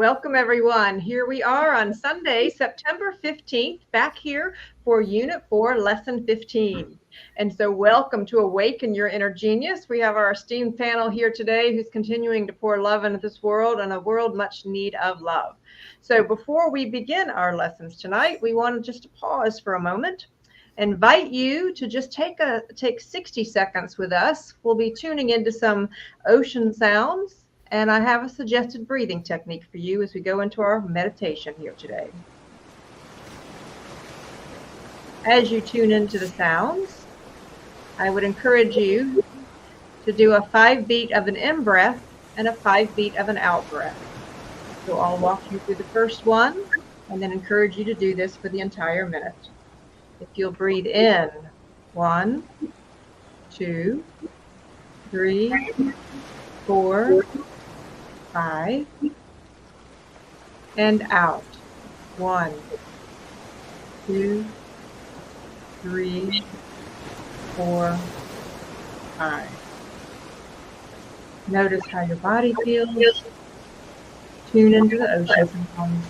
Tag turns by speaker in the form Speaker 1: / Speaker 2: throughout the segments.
Speaker 1: Welcome, everyone. Here we are on Sunday, September 15th, back here for Unit 4, Lesson 15. And so welcome to Awaken Your Inner Genius. We have our esteemed panel here today who's continuing to pour love into this world and a world much need of love. So before we begin our lessons tonight, we want just to pause for a moment, invite you to just take 60 seconds with us. We'll be tuning into some ocean sounds. And I have a suggested breathing technique for you as we go into our meditation here today. As you tune into the sounds, I would encourage you to do a 5 beat of an in breath and a 5 beat of an out breath. So I'll walk you through the first one and then encourage you to do this for the entire minute. If you'll breathe in, 1, 2, 3, 4, 5, and out. 1, 2, 3, 4, 5. Notice how your body feels. Tune into the ocean sounds.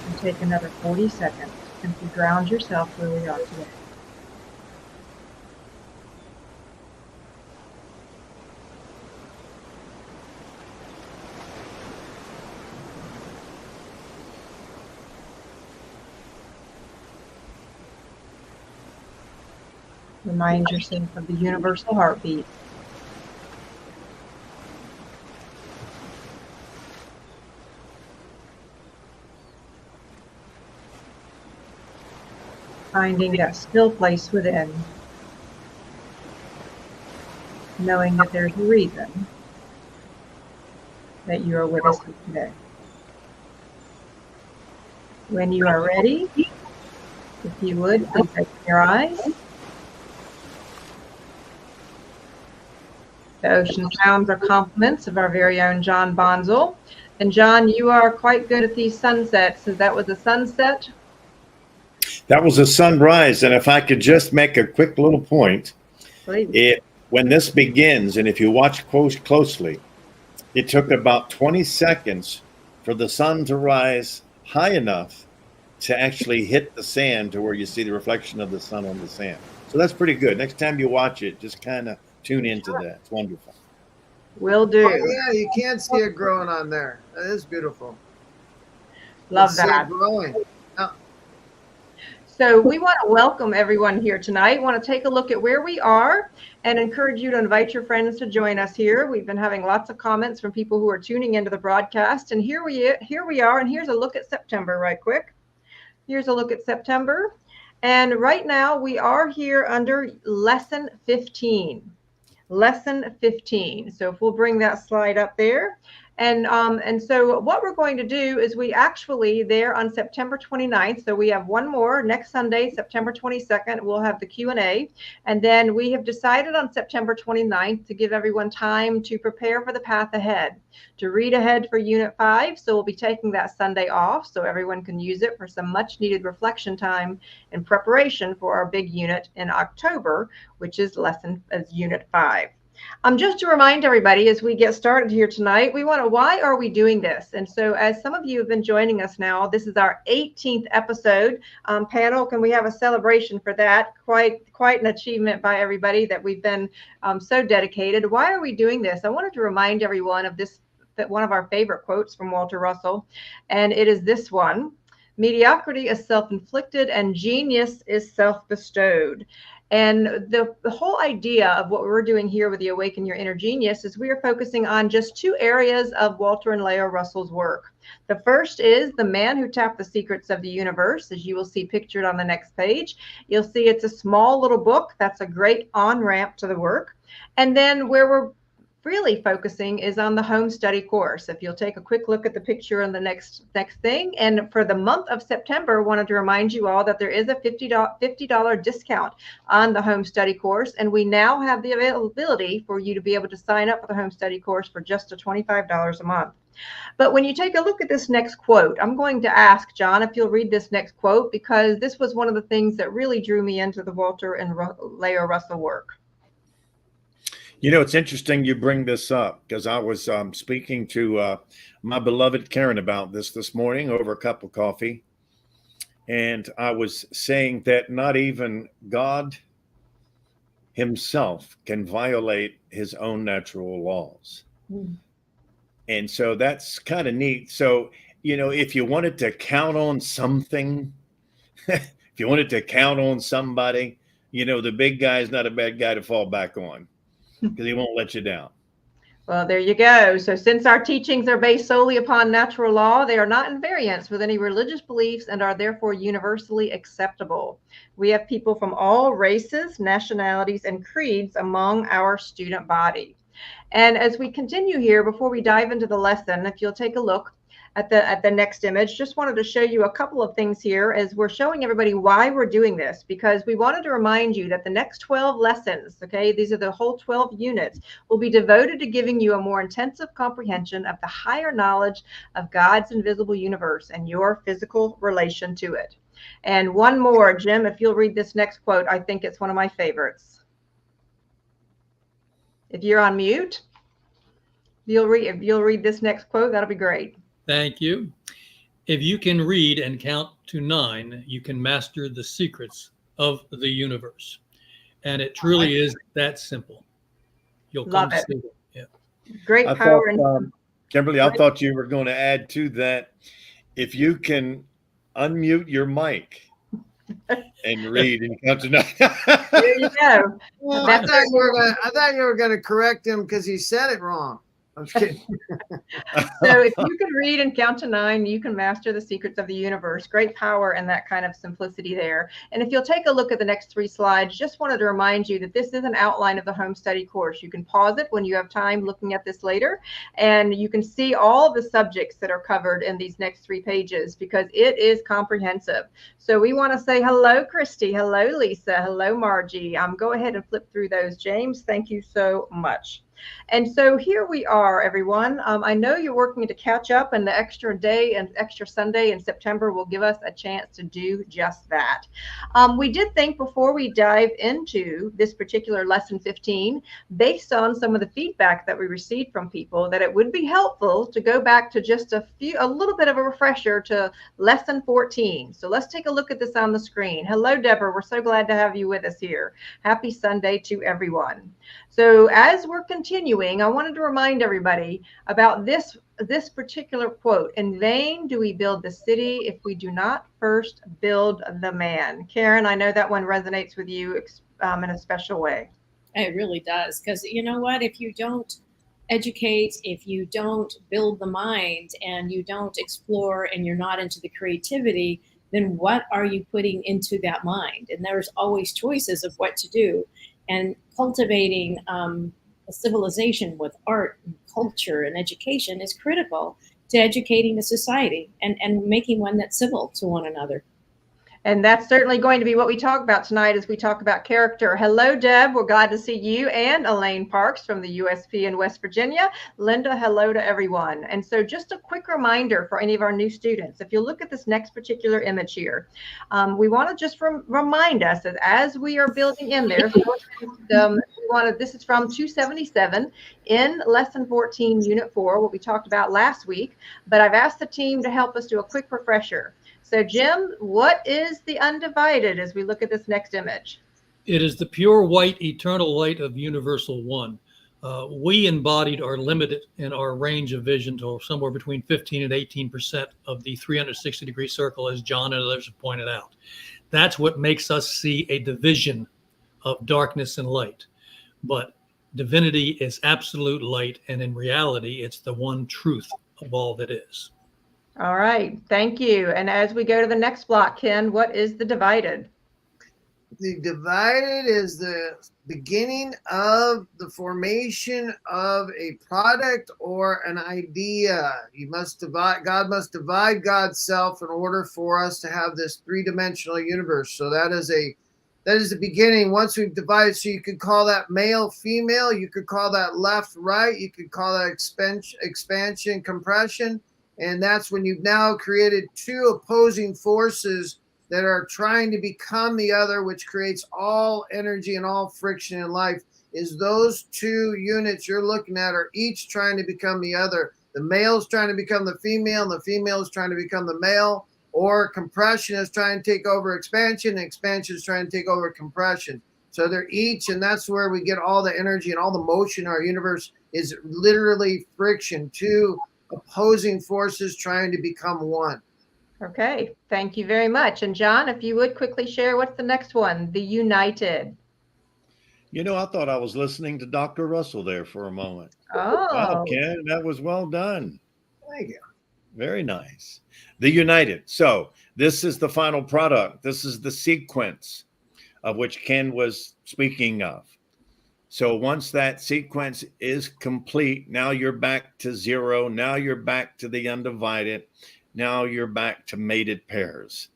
Speaker 1: And take another 40 seconds. Simply ground yourself where we are today. Remind yourself of the universal heartbeat. Finding that still place within. Knowing that there's a reason that you are with us today. When you are ready, if you would, please open your eyes. The ocean sounds are compliments of our very own John Bonzel. And John, you are quite good at these sunsets. So that was a sunset?
Speaker 2: That was a sunrise. And if I could just make a quick little point, when this begins, and if you watch closely, it took about 20 seconds for the sun to rise high enough to actually hit the sand to where you see the reflection of the sun on the sand. So that's pretty good. Next time you watch it, just kind of tune into that. It's wonderful.
Speaker 1: Will do.
Speaker 3: Oh, yeah, you can't see it growing on there. That is beautiful.
Speaker 1: Love that.
Speaker 3: Growing. Oh.
Speaker 1: So we want to welcome everyone here tonight. Want to take a look at where we are and encourage you to invite your friends to join us here. We've been having lots of comments from people who are tuning into the broadcast. And here we are. And here's a look at September right quick. Here's a look at September. And right now we are here under Lesson 15. Lesson 15. So if we'll bring that slide up there. And so what we're going to do is we actually there on September 29th, so we have one more next Sunday, September 22nd, we'll have the Q&A. And then we have decided on September 29th to give everyone time to prepare for the path ahead, to read ahead for Unit 5. So we'll be taking that Sunday off so everyone can use it for some much needed reflection time in preparation for our big unit in October, which is Unit 5. Just to remind everybody as we get started here tonight, why are we doing this? And so as some of you have been joining us now, this is our 18th episode. Panel, can we have a celebration for that? Quite an achievement by everybody that we've been so dedicated. Why are we doing this? I wanted to remind everyone of this, that one of our favorite quotes from Walter Russell, and it is this one: mediocrity is self-inflicted and genius is self-bestowed. And the whole idea of what we're doing here with the Awaken Your Inner Genius is we are focusing on just 2 areas of Walter and Leo Russell's work. The first is The Man Who Tapped the Secrets of the Universe, as you will see pictured on the next page. You'll see it's a small little book. That's a great on-ramp to the work. And then where we're really focusing is on the home study course. If you'll take a quick look at the picture on the next thing. And for the month of September, wanted to remind you all that there is a $50 discount on the home study course. And we now have the availability for you to be able to sign up for the home study course for just $25 a month. But when you take a look at this next quote, I'm going to ask John if you'll read this next quote, because this was one of the things that really drew me into the Walter and Leo Russell work.
Speaker 2: You know, it's interesting you bring this up because I was speaking to my beloved Karen about this morning over a cup of coffee. And I was saying that not even God himself can violate his own natural laws.
Speaker 4: Mm.
Speaker 2: And so that's kind of neat. So, you know, if you wanted to count on something, if you wanted to count on somebody, you know, the big guy is not a bad guy to fall back on because he won't let you down.
Speaker 1: Well, there you go. So since our teachings are based solely upon natural law, they are not in variance with any religious beliefs and are therefore universally acceptable. We have people from all races, nationalities, and creeds among our student body. And as we continue here, before we dive into the lesson, if you'll take a look at the next image, just wanted to show you a couple of things here as we're showing everybody why we're doing this, because we wanted to remind you that the next 12 lessons, okay, these are the whole 12 units, will be devoted to giving you a more intensive comprehension of the higher knowledge of God's invisible universe and your physical relation to it. And one more, Jim, if you'll read this next quote, I think it's one of my favorites. If you're on mute, if you'll read this next quote, that'll be great.
Speaker 5: Thank you. If you can read and count to 9, you can master the secrets of the universe. And it truly is that simple. You'll
Speaker 1: Love
Speaker 5: come
Speaker 1: it.
Speaker 5: to it. Yeah.
Speaker 1: Great
Speaker 2: I
Speaker 1: power.
Speaker 2: thought, Kimberly, I thought you were going to add to that. If you can unmute your mic and read and count to 9.
Speaker 1: There you go.
Speaker 3: Well, I thought you were gonna correct him because he said it wrong. I'm just kidding.
Speaker 1: So if you can read and count to 9, you can master the secrets of the universe. Great power and that kind of simplicity there. And if you'll take a look at the next 3 slides, just wanted to remind you that this is an outline of the home study course. You can pause it when you have time looking at this later, and you can see all the subjects that are covered in these next 3 pages because it is comprehensive. So we want to say hello, Christy. Hello, Lisa. Hello, Margie. Go ahead and flip through those. James, thank you so much. And so here we are, everyone. I know you're working to catch up, and the extra day and extra Sunday in September will give us a chance to do just that. We did think before we dive into this particular lesson 15, based on some of the feedback that we received from people, that it would be helpful to go back to just a little bit of a refresher to lesson 14. So let's take a look at this on the screen. Hello, Deborah. We're so glad to have you with us here. Happy Sunday to everyone. So as we're continuing, I wanted to remind everybody about this particular quote. In vain do we build the city if we do not first build the man. Karen, I know that one resonates with you in a special way.
Speaker 4: It really does. Because you know what? If you don't educate, if you don't build the mind and you don't explore and you're not into the creativity, then what are you putting into that mind? And there's always choices of what to do. And cultivating a civilization with art and culture and education is critical to educating a society and making one that's civil to one another.
Speaker 1: And that's certainly going to be what we talk about tonight as we talk about character. Hello, Deb. We're glad to see you, and Elaine Parks from the USP in West Virginia. Linda, hello to everyone. And so just a quick reminder for any of our new students, if you look at this next particular image here, we want to just remind us that as we are building in there, this is from 277 in lesson 14, unit 4, what we talked about last week, but I've asked the team to help us do a quick refresher. So, Jim, what is the undivided as we look at this next image?
Speaker 5: It is the pure white eternal light of universal one. We embodied are limited in our range of vision to somewhere between 15 and 18% of the 360-degree circle, as John and others have pointed out. That's what makes us see a division of darkness and light. But divinity is absolute light, and in reality, it's the one truth of all that is.
Speaker 1: All right, thank you. And as we go to the next block, Ken, what is the divided?
Speaker 3: The divided is the beginning of the formation of a product or an idea. God must divide God's self in order for us to have this 3-dimensional universe. So that is the beginning. Once we've divided, so you could call that male, female, you could call that left, right, you could call that expansion, compression. And that's when you've now created 2 opposing forces that are trying to become the other, which creates all energy and all friction in life. is those two units you're looking at are each trying to become the other. The male's trying to become the female, and the female is trying to become the male, or compression is trying to take over expansion, and expansion is trying to take over compression. So they're each, and that's where we get all the energy and all the motion in our universe is literally friction, two opposing forces trying to become one.
Speaker 1: Okay, thank you very much. And John, if you would quickly share, what's the next one? The United.
Speaker 2: You know, I thought I was listening to Dr. Russell there for a moment.
Speaker 1: Oh.
Speaker 2: Wow, Ken, that was well done.
Speaker 3: Thank you.
Speaker 2: Very nice. The United. So this is the final product. This is the sequence of which Ken was speaking of. So once that sequence is complete, now you're back to zero. Now you're back to the undivided. Now you're back to mated pairs.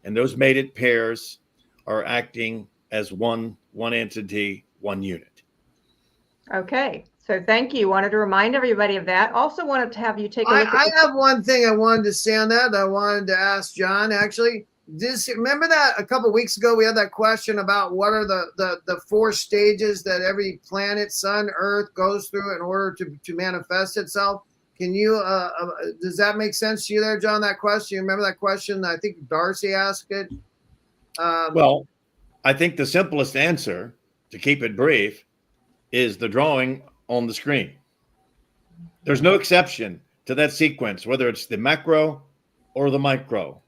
Speaker 2: And those mated pairs are acting as one entity, one unit.
Speaker 1: Okay, so thank you. Wanted to remind everybody of that. Also wanted to have you take a look at
Speaker 3: I have one thing I wanted to say on that. I wanted to ask John, actually. Remember that a couple of weeks ago we had that question about what are the four stages that every planet, sun, earth goes through in order to manifest itself? Can you does that make sense to you there, John, that question? You remember that question? I think Darcy asked it.
Speaker 2: Well, I think the simplest answer, to keep it brief, is the drawing on the screen. There's no exception to that sequence, whether it's the macro or the micro,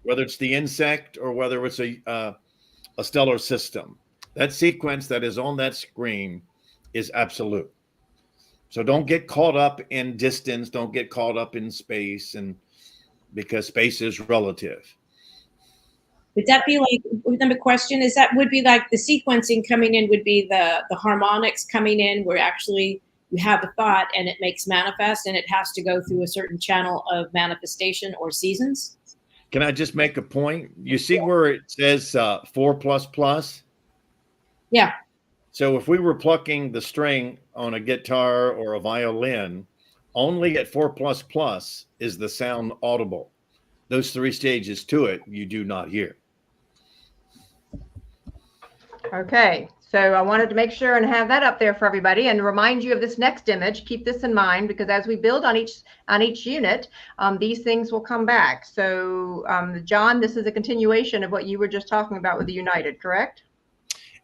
Speaker 2: whether it's the insect or whether it's a stellar system. That sequence that is on that screen is absolute. So don't get caught up in distance. Don't get caught up in space, and because space is relative.
Speaker 4: Would that be like, the question is that would be like the sequencing coming in would be the harmonics coming in where actually you have a thought and it makes manifest and it has to go through a certain channel of manifestation or seasons?
Speaker 2: Can I just make a point? You see where it says 4++?
Speaker 4: Yeah.
Speaker 2: So if we were plucking the string on a guitar or a violin, only at 4++ is the sound audible. Those three stages to it, you do not hear.
Speaker 1: Okay, so I wanted to make sure and have that up there for everybody and remind you of this next image. Keep this in mind because as we build on each unit, these things will come back. So John, this is a continuation of what you were just talking about with the United, correct?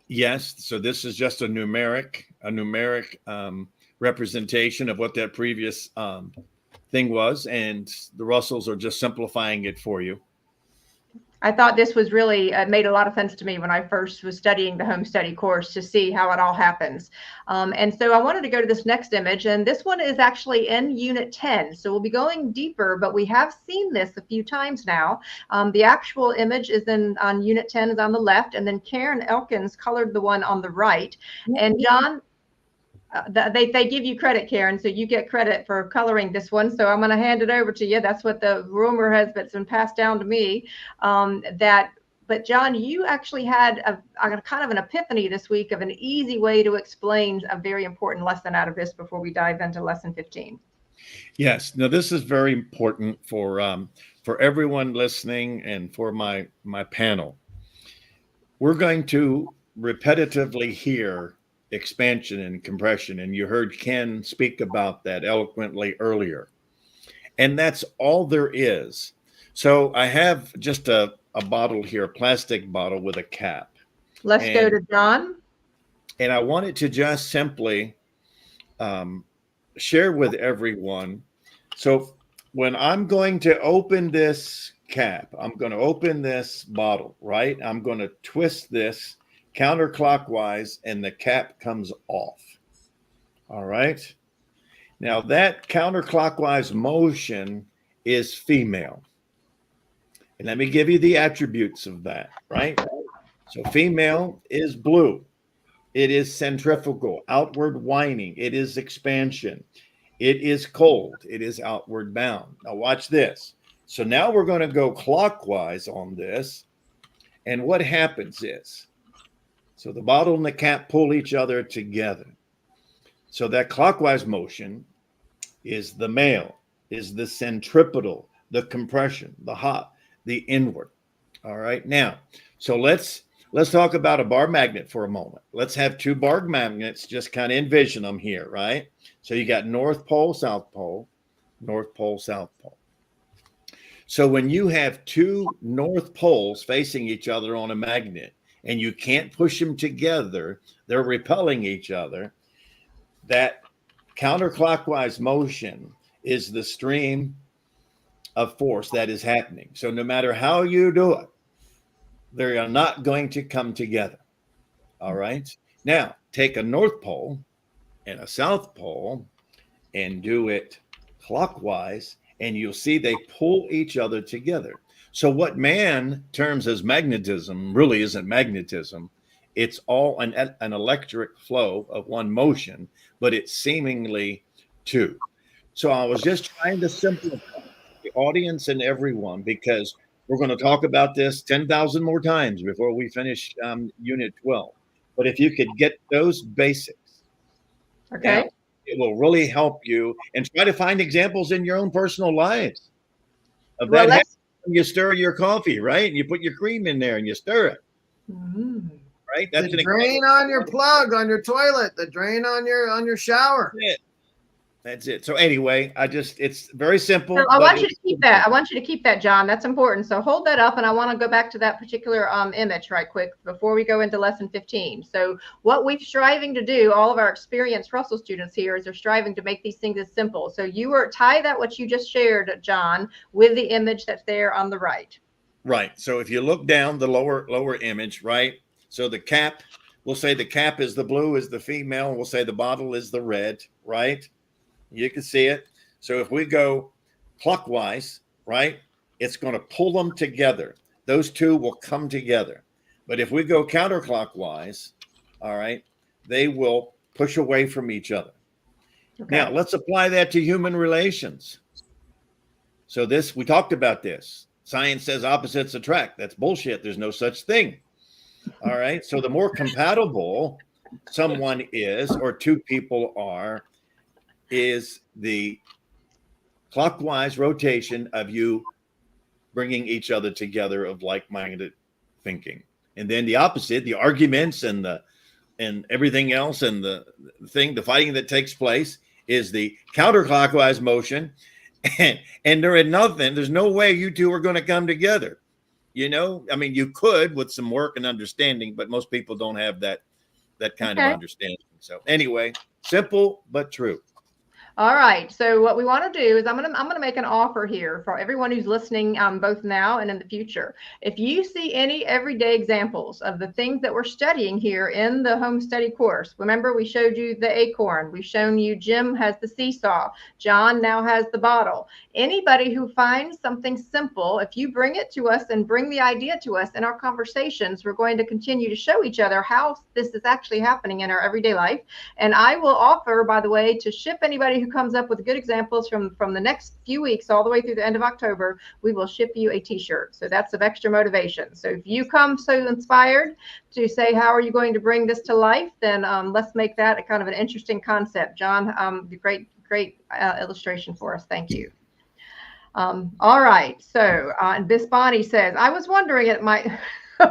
Speaker 2: Yes. So this is just a numeric representation of what that previous thing was, and the Russells are just simplifying it for you.
Speaker 1: I thought this was really made a lot of sense to me when I first was studying the home study course to see how it all happens. And so I wanted to go to this next image, and this one is actually in Unit 10. So we'll be going deeper, but we have seen this a few times now. The actual image is on Unit 10 is on the left, and then Karen Elkins colored the one on the right. And John, they give you credit, Karen, so you get credit for coloring this one. So I'm going to hand it over to you. That's what the rumor has that's been passed down to me. But John, you actually had a kind of an epiphany this week of an easy way to explain a very important lesson out of this before we dive into lesson 15.
Speaker 2: Yes. Now this is very important for everyone listening and for my panel. We're going to repetitively hear expansion and compression, and you heard Ken speak about that eloquently earlier, and that's all there is. So I have just a bottle here, a plastic bottle with a cap.
Speaker 1: Let's go to John.
Speaker 2: And I wanted to just simply share with everyone. So when I'm going to open this cap, I'm going to open this bottle, right? I'm going to twist this counterclockwise and the cap comes off. All right. Now that counterclockwise motion is female. And let me give you the attributes of that, right? So female is blue. It is centrifugal, outward winding. It is expansion. It is cold. It is outward bound. Now watch this. So now we're going to go clockwise on this. And what happens is, so the bottle and the cap pull each other together. So that clockwise motion is the male, is the centripetal, the compression, the hot, the inward. All right. Now, so let's let's talk about a bar magnet for a moment. Let's have two bar magnets, just kind of envision them here, right? So you got North Pole, South Pole, North Pole, South Pole. So when you have two North Poles facing each other on a magnet and you can't push them together, they're repelling each other, that counterclockwise motion is the stream of force that is happening. So no matter how you do it, they are not going to come together. All right. Now take a North Pole and a South Pole and do it clockwise, and you'll see they pull each other together. So what man terms as magnetism really isn't magnetism. It's all an electric flow of one motion, but it's seemingly two. So I was just trying to simplify the audience and everyone, because we're going to talk about this 10,000 more times before we finish Unit 12. But if you could get those basics,
Speaker 1: Okay.
Speaker 2: now, it will really help you, and try to find examples in your own personal lives of
Speaker 1: Well,
Speaker 2: that. You stir your coffee, right? And you put your cream in there and you stir it.
Speaker 1: Mm.
Speaker 2: Right? That's
Speaker 3: the drain on your plug on your toilet, the drain on your shower.
Speaker 2: That's it. So anyway, it's very simple.
Speaker 1: So I want you to keep that. I want you to keep that, John. That's important. So hold that up, and I want to go back to that particular image right quick before we go into lesson 15. So what we're striving to do, all of our experienced Russell students here, is they're striving to make these things as simple. So tie that what you just shared, John, with the image that's there on the right.
Speaker 2: Right. So if you look down the lower image, right? So the cap, we'll say the cap is the blue, is the female. We'll say the bottle is the red, right? You can see it. So if we go clockwise, right, it's going to pull them together. Those two will come together. But if we go counterclockwise, all right, they will push away from each other. Okay. Now, let's apply that to human relations. So we talked about this. Science says opposites attract. That's bullshit. There's no such thing. All right. So the more compatible someone is, or two people are, is the clockwise rotation of you bringing each other together of like-minded thinking. And then the opposite, the arguments and everything else, and the fighting that takes place, is the counterclockwise motion. And there's no way you two are going to come together. You know, I mean, you could with some work and understanding, but most people don't have that kind of understanding. So anyway, simple but true.
Speaker 1: All right. So what we want to do is I'm gonna make an offer here for everyone who's listening, both now and in the future. If you see any everyday examples of the things that we're studying here in the home study course, remember we showed you the acorn, we've shown you Jim has the seesaw, John now has the bottle. Anybody who finds something simple, if you bring it to us and bring the idea to us in our conversations, we're going to continue to show each other how this is actually happening in our everyday life. And I will offer, by the way, to ship anybody who comes up with good examples from the next few weeks all the way through the end of October, we will ship you a t-shirt. So that's of extra motivation. So if you come so inspired to say, how are you going to bring this to life? Then let's make that a kind of an interesting concept. John, great illustration for us. Thank you. All right. So and Miss Bonnie says, I was wondering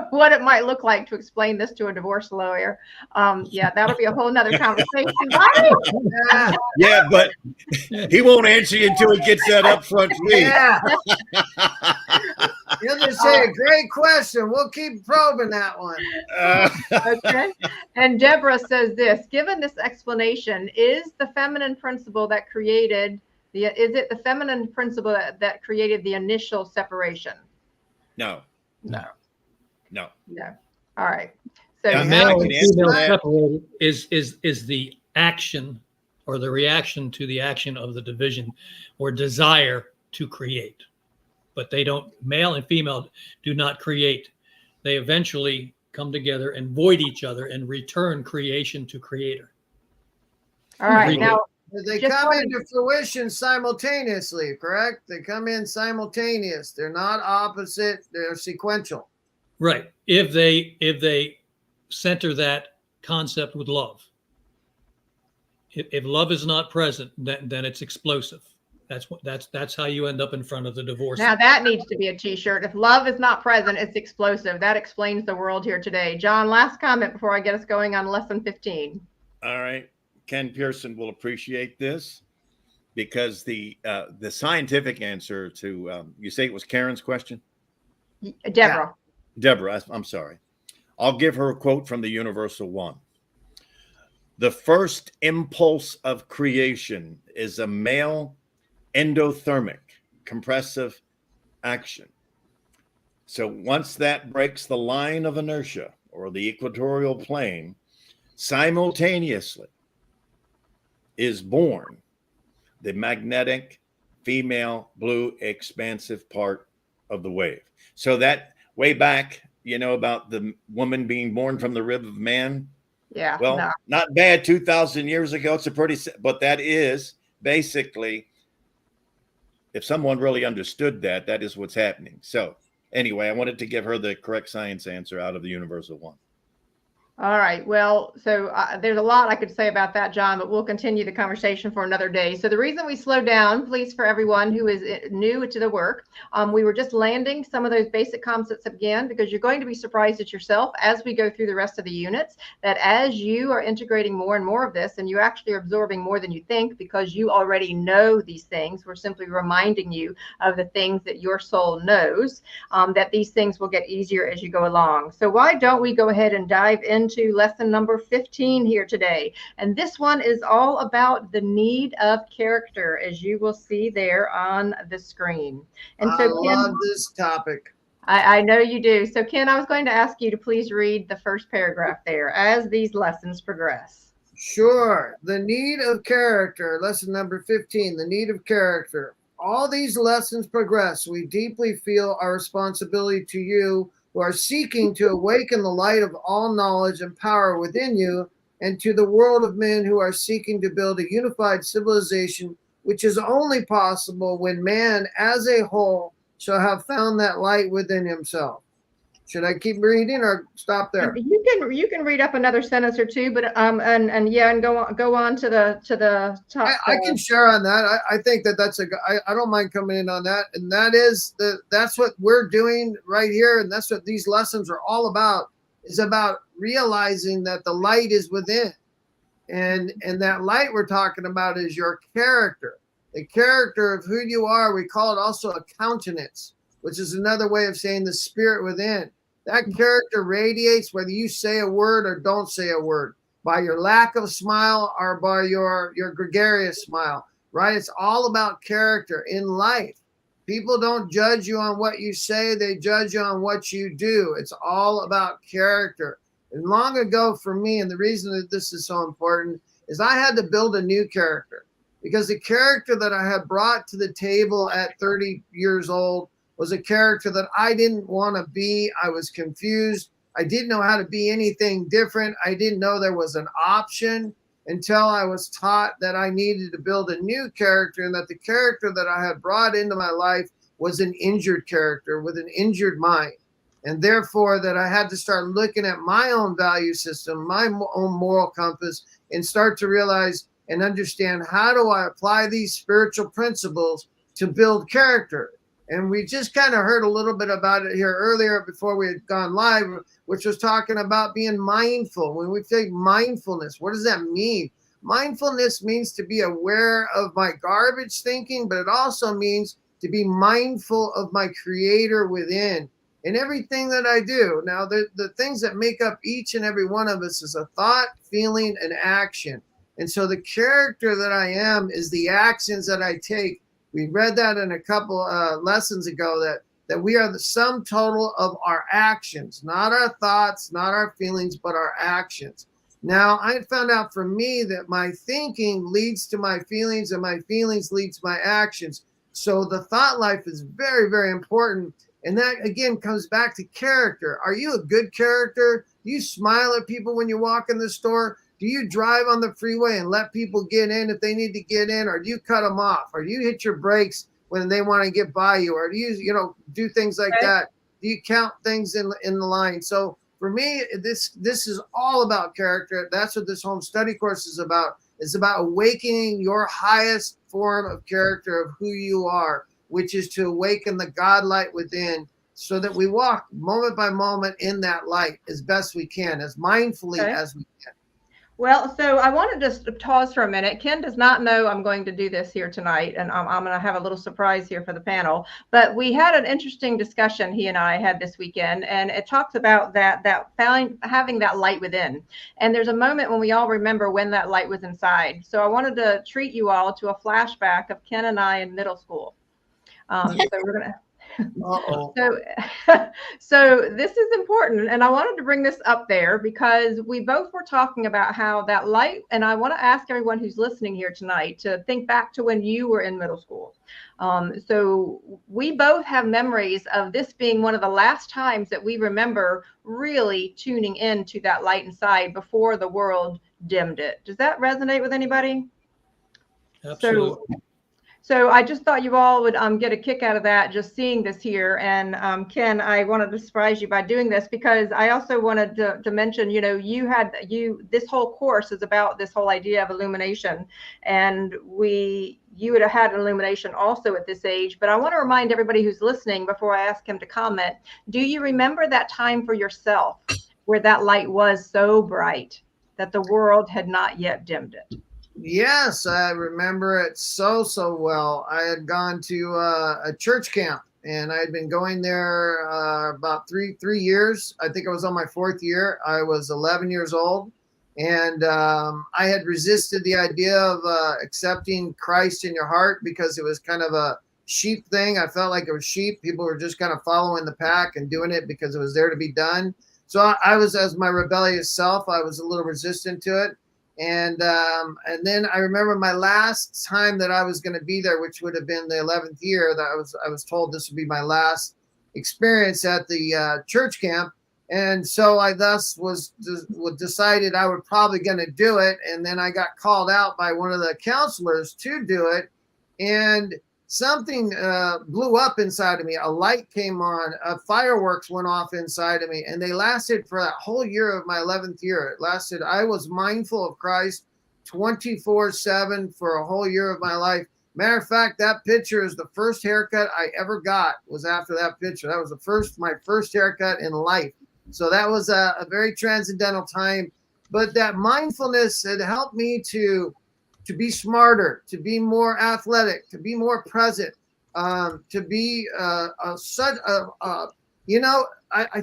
Speaker 1: what it might look like to explain this to a divorce lawyer. Yeah, that'll be a whole nother conversation.
Speaker 2: Yeah, but he won't answer you until he gets that upfront fee.
Speaker 3: Yeah. He'll just say, great question. We'll keep probing that one.
Speaker 1: Okay. And Deborah says this, given this explanation, is the feminine principle that created the feminine principle that created the initial separation?
Speaker 2: No.
Speaker 1: All right. So
Speaker 5: male and female separated is the action or the reaction to the action of the division or desire to create. But male and female do not create. They eventually come together and void each other and return creation to creator.
Speaker 1: All right. Now
Speaker 3: they come into fruition simultaneously, correct? They come in simultaneous. They're not opposite. They're sequential.
Speaker 5: Right. If they center that concept with love. If love is not present, then it's explosive. That's how you end up in front of the divorce.
Speaker 1: Now that needs to be a t-shirt. If love is not present, it's explosive. That explains the world here today. John, last comment before I get us going on lesson 15.
Speaker 2: All right. Ken Pearson will appreciate this because the scientific answer to you say it was Karen's question?
Speaker 1: Deborah.
Speaker 2: Yeah. Deborah, I'm sorry. I'll give her a quote from the Universal One. The first impulse of creation is a male endothermic compressive action. So once that breaks the line of inertia or the equatorial plane, simultaneously is born the magnetic female blue expansive part of the wave. So that way back, you know, about the woman being born from the rib of man.
Speaker 1: Yeah.
Speaker 2: Well,
Speaker 1: no.
Speaker 2: Not bad. 2,000 years ago, it's a pretty, but that is basically, if someone really understood that, that is what's happening. So anyway, I wanted to give her the correct science answer out of the Universal One.
Speaker 1: All right. Well, so there's a lot I could say about that, John, but we'll continue the conversation for another day. So the reason we slowed down, please, for everyone who is new to the work, we were just landing some of those basic concepts again, because you're going to be surprised at yourself as we go through the rest of the units, that as you are integrating more and more of this, and you actually are absorbing more than you think because you already know these things, we're simply reminding you of the things that your soul knows, that these things will get easier as you go along. So why don't we go ahead and dive into lesson number 15 here today. And this one is all about the need of character, as you will see there on the screen. And so
Speaker 3: I love this topic.
Speaker 1: I know you do. So Ken, I was going to ask you to please read the first paragraph there as these lessons progress.
Speaker 3: Sure. The need of character, lesson number 15, the need of character. All these lessons progress. We deeply feel our responsibility to you who are seeking to awaken the light of all knowledge and power within you, and to the world of men who are seeking to build a unified civilization, which is only possible when man as a whole shall have found that light within himself. Should I keep reading or stop there?
Speaker 1: You can read up another sentence or two, but and go on to the top.
Speaker 3: I can share on that. I think that's I don't mind coming in on that, and that's what we're doing right here, and that's what these lessons are all about. Is about realizing that the light is within, and that light we're talking about is your character, the character of who you are. We call it also a countenance, which is another way of saying the spirit within. That character radiates whether you say a word or don't say a word, by your lack of smile or by your gregarious smile, right? It's all about character in life. People don't judge you on what you say. They judge you on what you do. It's all about character. And long ago for me, and the reason that this is so important, is I had to build a new character, because the character that I had brought to the table at 30 years old was a character that I didn't want to be. I was confused. I didn't know how to be anything different. I didn't know there was an option until I was taught that I needed to build a new character, and that the character that I had brought into my life was an injured character with an injured mind. And therefore that I had to start looking at my own value system, my own moral compass, and start to realize and understand, how do I apply these spiritual principles to build character? And we just kind of heard a little bit about it here earlier before we had gone live, which was talking about being mindful. When we say mindfulness, what does that mean? Mindfulness means to be aware of my garbage thinking, but it also means to be mindful of my creator within in everything that I do. Now, the things that make up each and every one of us is a thought, feeling, and action. And so the character that I am is the actions that I take. We read that in a couple lessons ago, that we are the sum total of our actions, not our thoughts, not our feelings, but our actions. Now, I found out for me that my thinking leads to my feelings, and my feelings lead to my actions. So the thought life is very, very important. And that, again, comes back to character. Are you a good character? Do you smile at people when you walk in the store? Do you drive on the freeway and let people get in if they need to get in, or do you cut them off, or do you hit your brakes when they want to get by you, or do you do things like that? Do you count things in the line? So for me, this is all about character. That's what this home study course is about. It's about awakening your highest form of character of who you are, which is to awaken the God light within, so that we walk moment by moment in that light as best we can, as mindfully as we can.
Speaker 1: Well, so I want to just pause for a minute. Ken does not know I'm going to do this here tonight, and I'm going to have a little surprise here for the panel. But we had an interesting discussion he and I had this weekend, and it talks about having that light within. And there's a moment when we all remember when that light was inside. So I wanted to treat you all to a flashback of Ken and I in middle school. So we're going to. So, so this is important, and I wanted to bring this up there because we both were talking about how that light, and I want to ask everyone who's listening here tonight to think back to when you were in middle school. So we both have memories of this being one of the last times that we remember really tuning into that light inside before the world dimmed it. Does that resonate with anybody?
Speaker 5: Absolutely.
Speaker 1: So I just thought you all would get a kick out of that, just seeing this here. And Ken, I wanted to surprise you by doing this because I also wanted to mention, this whole course is about this whole idea of illumination, and you would have had an illumination also at this age. But I want to remind everybody who's listening before I ask him to comment, do you remember that time for yourself where that light was so bright that the world had not yet dimmed it?
Speaker 3: Yes, I remember it so well. I had gone to a church camp, and I had been going there about three years. I think I was on my 4th year. I was 11 years old, and I had resisted the idea of accepting Christ in your heart because it was kind of a sheep thing. I felt like it was sheep. People were just kind of following the pack and doing it because it was there to be done. So I was, as my rebellious self, I was a little resistant to it. And then I remember my last time that I was going to be there, which would have been the 11th year, that I was told this would be my last experience at the church camp. And so I thus was decided I was probably going to do it. And then I got called out by one of the counselors to do it. And something blew up inside of me. A light came on, fireworks went off inside of me, and they lasted for that whole year of my 11th year. It lasted. I was mindful of Christ 24/7 for a whole year of my life. Matter of fact, that picture is the first haircut I ever got was after that picture. That was my first haircut in life. So that was a very transcendental time. But that mindfulness had helped me to be smarter, to be more athletic, to be more present, to be I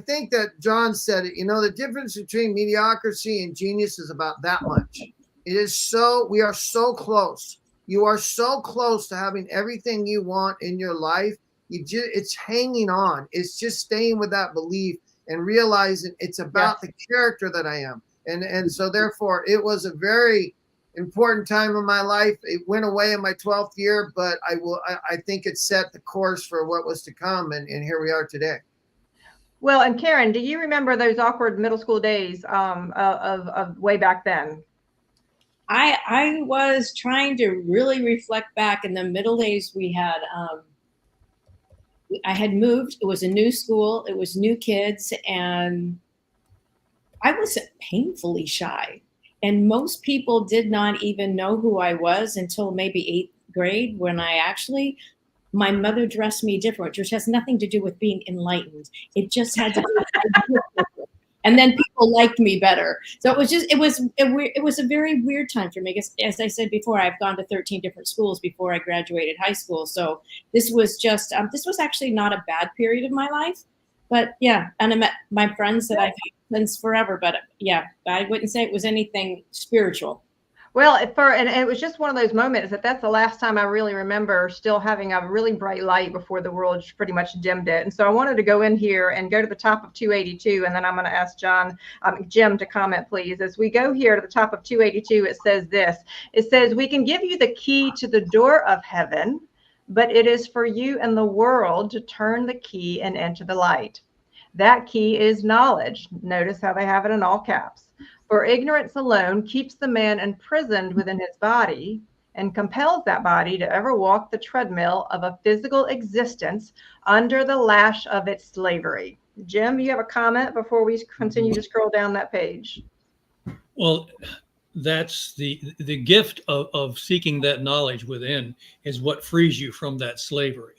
Speaker 3: think that John said it, the difference between mediocrity and genius is about that much. We are so close. You are so close to having everything you want in your life. It's hanging on. It's just staying with that belief and realizing it's about the character that I am. And so therefore it was a very important time in my life. It went away in my 12th year, but I think it set the course for what was to come, and here we are today.
Speaker 1: Well, and Karen, do you remember those awkward middle school days of way back then?
Speaker 4: I was trying to really reflect back in the middle days. We had I had moved. It was a new school. It was new kids, and I was painfully shy. And most people did not even know who I was until maybe 8th grade, when my mother dressed me different, which has nothing to do with being enlightened. It just had to do with and then people liked me better. So it was a very weird time for me. As I said before, I've gone to 13 different schools before I graduated high school. So this was just, this was actually not a bad period of my life. But yeah, and I met my friends that I've had since forever. But yeah, I wouldn't say it was anything spiritual.
Speaker 1: Well, and it was just one of those moments that's the last time I really remember still having a really bright light before the world pretty much dimmed it. And so I wanted to go in here and go to the top of 282, and then I'm going to ask Jim to comment, please. As we go here to the top of 282, it says this. It says, we can give you the key to the door of heaven, but it is for you and the world to turn the key and enter the light. That key is knowledge. Notice how they have it in all caps. For ignorance alone keeps the man imprisoned within his body and compels that body to ever walk the treadmill of a physical existence under the lash of its slavery. Jim, you have a comment before we continue to scroll down that page?
Speaker 5: Well, that's the gift of seeking that knowledge within is what frees you from that slavery.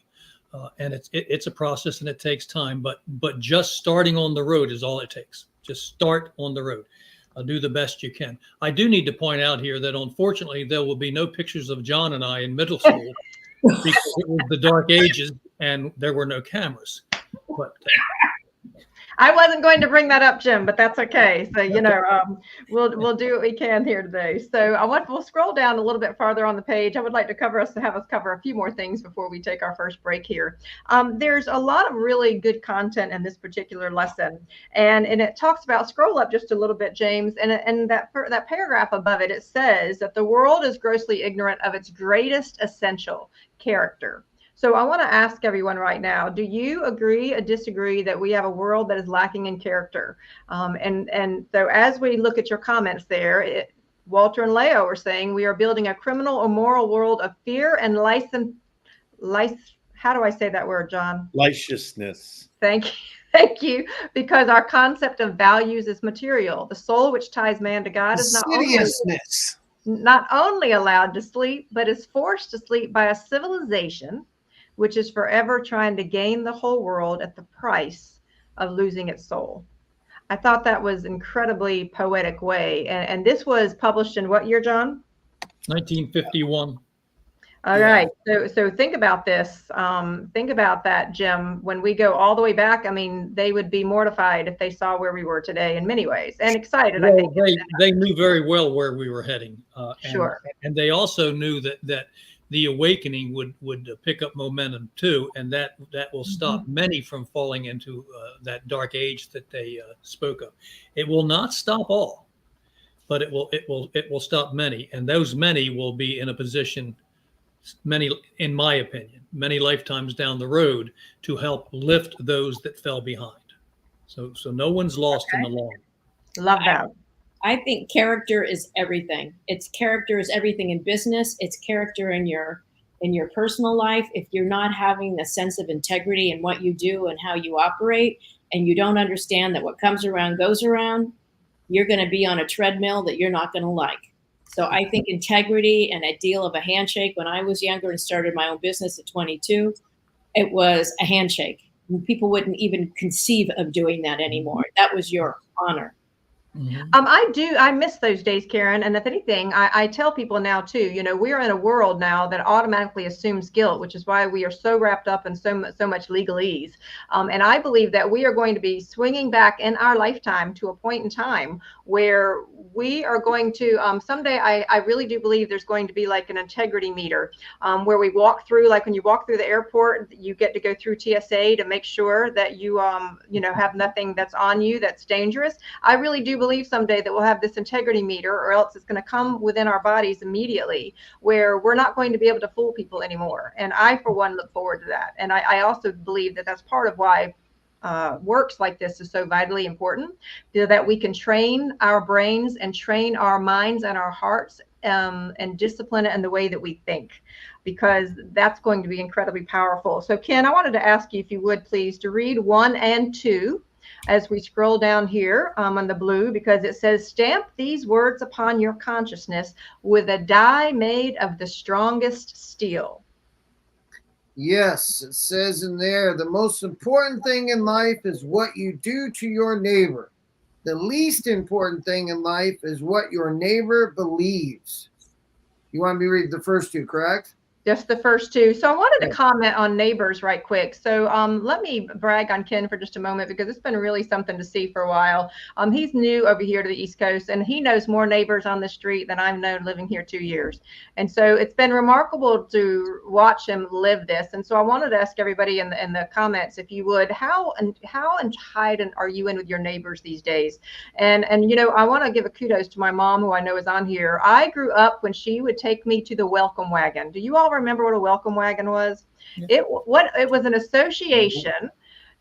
Speaker 5: And it's a process and it takes time, but just starting on the road is all it takes. Just start on the road. Do the best you can. I do need to point out here that unfortunately there will be no pictures of John and I in middle school because it was the dark ages and there were no cameras. But
Speaker 1: I wasn't going to bring that up, Jim, but that's okay. So, we'll do what we can here today. So we'll scroll down a little bit farther on the page. I would like to have us cover a few more things before we take our first break here. There's a lot of really good content in this particular lesson. And it talks about, scroll up just a little bit, James, and that paragraph above it, it says that the world is grossly ignorant of its greatest essential, character. So I want to ask everyone right now, do you agree or disagree that we have a world that is lacking in character? And so as we look at your comments there, Walter and Leo are saying we are building a criminal or moral world of fear and how do I say that word, John?
Speaker 2: Licentiousness.
Speaker 1: Thank you. Thank you. Because our concept of values is material. The soul which ties man to God is not only allowed to sleep, but is forced to sleep by a civilization which is forever trying to gain the whole world at the price of losing its soul. I thought that was incredibly poetic way. And this was published in what year, John?
Speaker 5: 1951.
Speaker 1: All right. So think about this. Think about that, Jim. When we go all the way back, I mean, they would be mortified if they saw where we were today in many ways, and excited.
Speaker 5: Well,
Speaker 1: I think
Speaker 5: they knew very well where we were heading.
Speaker 1: Sure.
Speaker 5: And they also knew that the awakening would pick up momentum too, and that will stop many from falling into that dark age that they spoke of. It will not stop all, but it will stop many, and those many will be in a position, many, in my opinion, many lifetimes down the road to help lift those that fell behind. So no one's lost in the long.
Speaker 1: Love that.
Speaker 4: I think character is everything. Character is everything in business. It's character in your personal life. If you're not having a sense of integrity in what you do and how you operate, and you don't understand that what comes around goes around, you're going to be on a treadmill that you're not going to like. So I think integrity and a deal of a handshake. When I was younger and started my own business at 22, it was a handshake. People wouldn't even conceive of doing that anymore. That was your honor.
Speaker 1: Mm-hmm. I miss those days, Karen. And if anything, I tell people now too, we're in a world now that automatically assumes guilt, which is why we are so wrapped up in so much legalese. And I believe that we are going to be swinging back in our lifetime to a point in time where we are going to, someday, I really do believe there's going to be like an integrity meter where we walk through, like when you walk through the airport, you get to go through TSA to make sure that you, have nothing that's on you that's dangerous. I really do believe someday that we'll have this integrity meter, or else it's going to come within our bodies immediately where we're not going to be able to fool people anymore. And I, for one, look forward to that. And I also believe that that's part of why works like this is so vitally important, so that we can train our brains and train our minds and our hearts and discipline it in the way that we think, because that's going to be incredibly powerful. So Ken, I wanted to ask you, if you would please, to read 1 and 2 as we scroll down here on the blue, because it says, stamp these words upon your consciousness with a die made of the strongest steel.
Speaker 3: Yes, it says in there, the most important thing in life is what you do to your neighbor. The least important thing in life is what your neighbor believes. You want me to read the first 2, correct?
Speaker 1: Just the first 2. So I wanted to comment on neighbors right quick. So let me brag on Ken for just a moment, because it's been really something to see for a while. He's new over here to the East Coast, and he knows more neighbors on the street than I've known living here 2 years. And so it's been remarkable to watch him live this. And so I wanted to ask everybody in the comments, if you would, how tied are you in with your neighbors these days? And I want to give a kudos to my mom, who I know is on here. I grew up when she would take me to the welcome wagon. Do you all remember what a welcome wagon was? Yeah. It was an association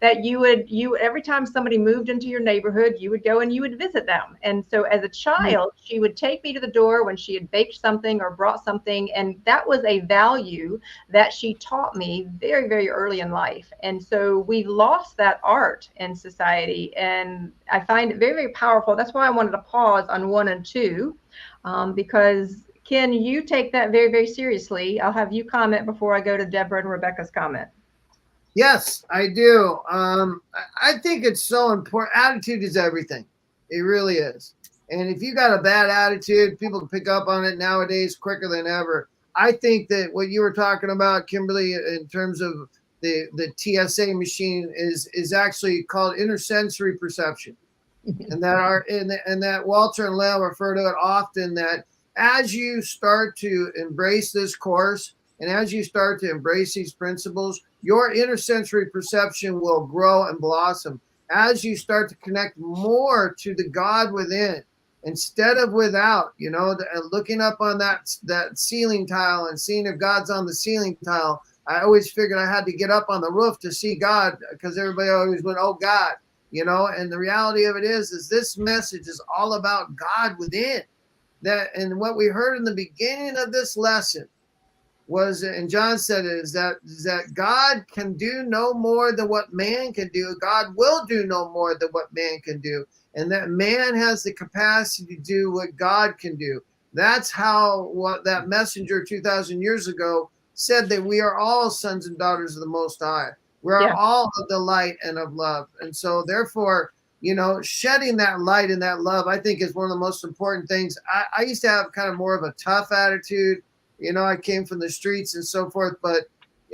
Speaker 1: that you every time somebody moved into your neighborhood, you would go and you would visit them. And so as a child, she would take me to the door when she had baked something or brought something, and that was a value that she taught me very, very early in life. And so we've lost that art in society, and I find it very, very powerful. That's why I wanted to pause on 1 and 2, because Ken, you take that very, very seriously. I'll have you comment before I go to Deborah and Rebecca's comment.
Speaker 3: Yes, I do. I think it's so important. Attitude is everything. It really is. And if you got a bad attitude, people can pick up on it nowadays quicker than ever. I think that what you were talking about, Kimberly, in terms of the TSA machine is actually called intersensory perception. And that Walter and Leo refer to it often, that as you start to embrace this course and as you start to embrace these principles, your intersensory perception will grow and blossom as you start to connect more to the God within instead of without. Looking up on that ceiling tile and seeing if God's on the ceiling tile. I always figured I had to get up on the roof to see God, because everybody always went, "Oh, God." And the reality of it is this message is all about God within. And what we heard in the beginning of this lesson was, and John said it, is that God can do no more than what man can do. God will do no more than what man can do. And that man has the capacity to do what God can do. That's what that messenger 2,000 years ago said, that we are all sons and daughters of the Most High. We are all of the light and of love. And so therefore, shedding that light and that love, I think, is one of the most important things. I used to have kind of more of a tough attitude. I came from the streets and so forth. But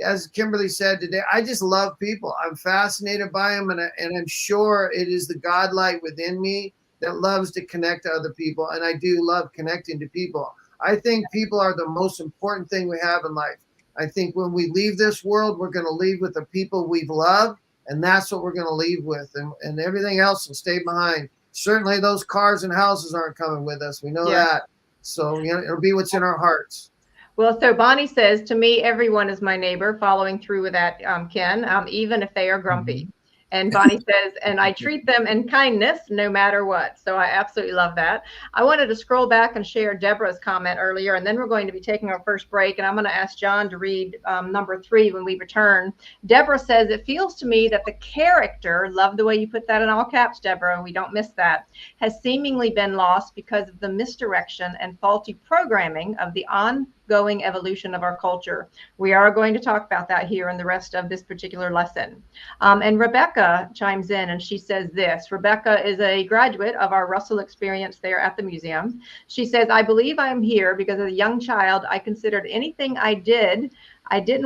Speaker 3: as Kimberly said today, I just love people. I'm fascinated by them. And I'm sure it is the God light within me that loves to connect to other people. And I do love connecting to people. I think people are the most important thing we have in life. I think when we leave this world, we're going to leave with the people we've loved, and that's what we're going to leave with, and everything else will stay behind. Certainly those cars and houses aren't coming with us. We know that. So it'll be what's in our hearts.
Speaker 1: Well, so Bonnie says, to me, everyone is my neighbor, following through with that, Ken, even if they are grumpy. Mm-hmm. And Bonnie says, and I treat them in kindness no matter what. So I absolutely love that. I wanted to scroll back and share Deborah's comment earlier, and then we're going to be taking our first break. And I'm going to ask John to read number 3 when we return. Deborah says, it feels to me that the character, love the way you put that in all caps, Deborah, we don't miss that, has seemingly been lost because of the misdirection and faulty programming of the ongoing evolution of our culture. We are going to talk about that here in the rest of this particular lesson. And Rebecca chimes in and she says this. Rebecca is a graduate of our Russell experience there at the museum. She says, I believe I am here because as a young child, I considered anything I didn't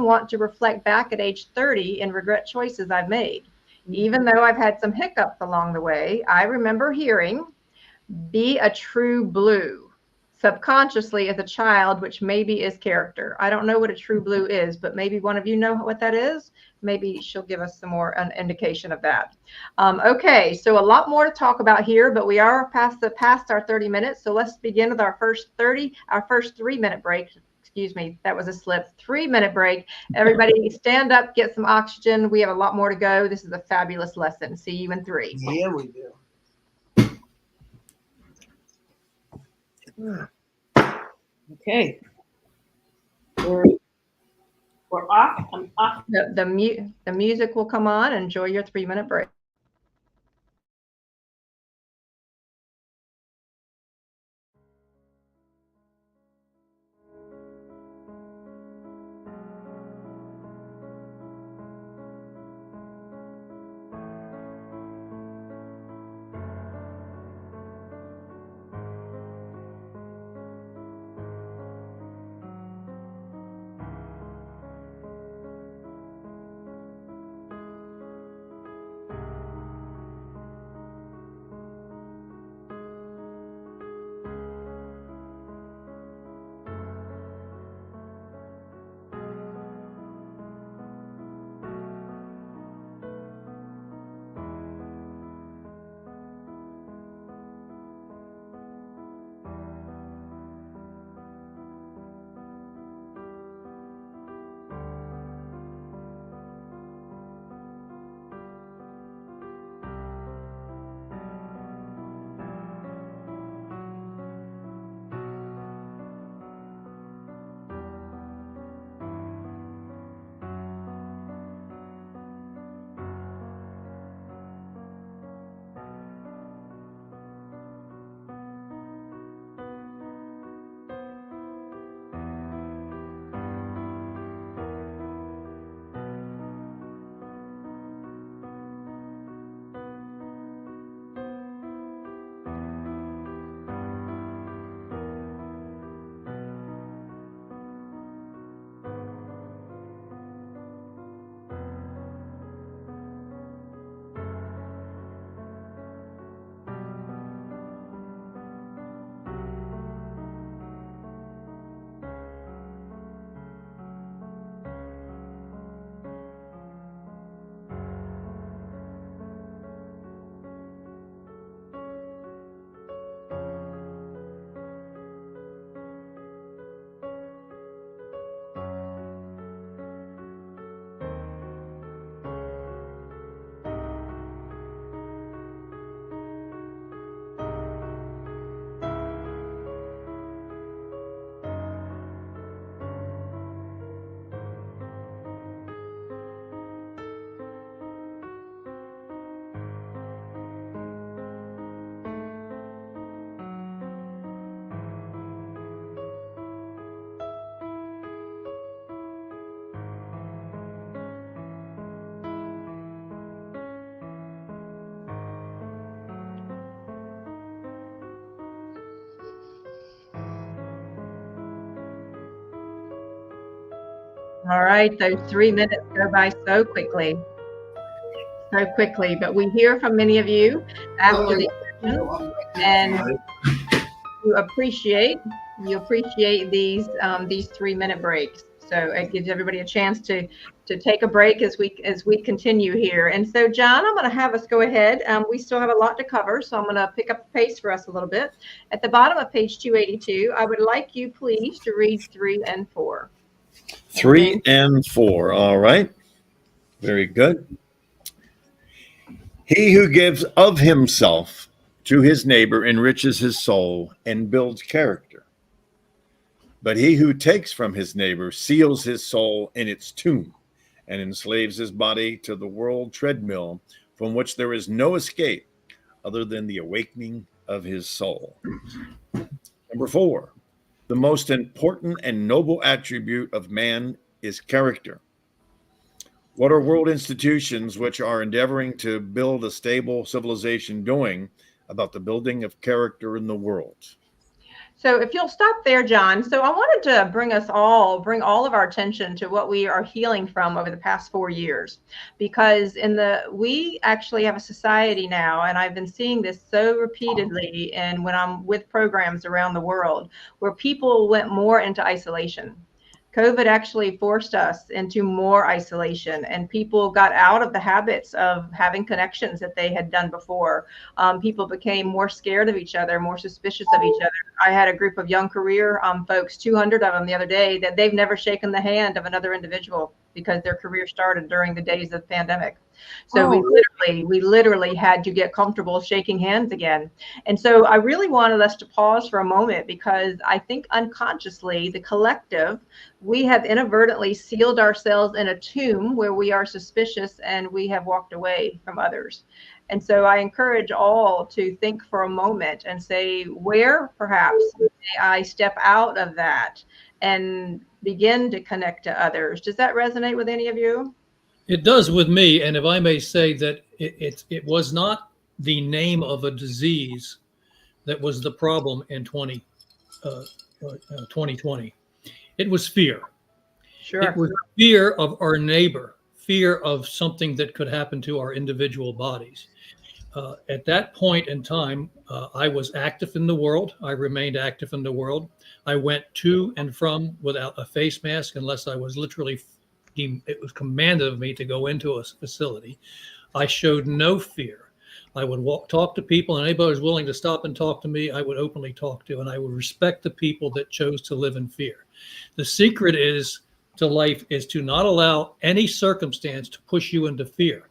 Speaker 1: want to reflect back at age 30 and regret choices I've made. Even though I've had some hiccups along the way, I remember hearing, be a true blue, subconsciously as a child, which maybe is character. I don't know what a true blue is, but maybe one of you know what that is. Maybe she'll give us some more an indication of that. Okay, so a lot more to talk about here, but we are past our 30 minutes. So let's begin with our first 3-minute break. Excuse me, that was a slip. 3-minute break. Everybody stand up, get some oxygen. We have a lot more to go. This is a fabulous lesson. See you in 3.
Speaker 3: Yeah, we do.
Speaker 4: Okay. We're off. I'm off.
Speaker 1: The music will come on. Enjoy your 3-minute break. All right, those 3 minutes go by so quickly. So quickly, but we hear from many of you after the session, and you appreciate these 3-minute breaks. So it gives everybody a chance to take a break as we continue here. And so, John, I'm going to have us go ahead. We still have a lot to cover, so I'm going to pick up the pace for us a little bit. At the bottom of page 282, I would like you, please, to read 3 and 4.
Speaker 2: 3 and 4. All right. Very good. He who gives of himself to his neighbor enriches his soul and builds character. But he who takes from his neighbor seals his soul in its tomb and enslaves his body to the world treadmill from which there is no escape other than the awakening of his soul. Number 4, the most important and noble attribute of man is character. What are world institutions which are endeavoring to build a stable civilization doing about the building of character in the world?
Speaker 1: So if you'll stop there, John. So I wanted to bring all of our attention to what we are healing from over the past 4 years, because we actually have a society now, and I've been seeing this so repeatedly, and when I'm with programs around the world, where people went more into isolation. COVID actually forced us into more isolation, and people got out of the habits of having connections that they had done before. People became more scared of each other, more suspicious of each other. I had a group of young career folks, 200 of them the other day, that they've never shaken the hand of another individual because their career started during the days of the pandemic. So we literally had to get comfortable shaking hands again. And so I really wanted us to pause for a moment, because I think unconsciously, the collective, we have inadvertently sealed ourselves in a tomb where we are suspicious and we have walked away from others. And so I encourage all to think for a moment and say, where perhaps may I step out of that and begin to connect to others? Does that resonate with any of you?
Speaker 5: It does with me. And if I may say that it was not the name of a disease that was the problem in 2020. It was fear.
Speaker 1: Sure.
Speaker 5: It was fear of our neighbor, fear of something that could happen to our individual bodies. At that point in time, I was active in the world. I remained active in the world. I went to and from without a face mask unless I was literally it was commanded of me to go into a facility. I showed no fear. I would talk to people, and anybody who was willing to stop and talk to me, I would openly talk to, and I would respect the people that chose to live in fear. The secret to life is to not allow any circumstance to push you into fear.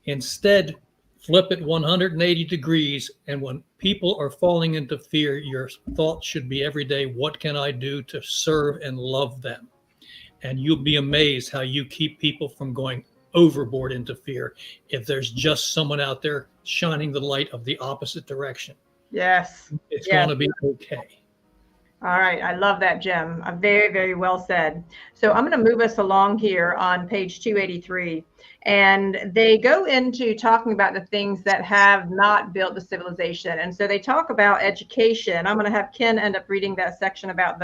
Speaker 5: Instead, flip it 180 degrees, and when people are falling into fear, your thoughts should be every day, what can I do to serve and love them? And you'll be amazed how you keep people from going overboard into fear if there's just someone out there shining the light of the opposite direction.
Speaker 1: Yes.
Speaker 5: It's going to be okay.
Speaker 1: All right. I love that, Jim. Very, very well said. So I'm going to move us along here on page 283. And they go into talking about the things that have not built the civilization. And so they talk about education. I'm going to have Ken end up reading that section about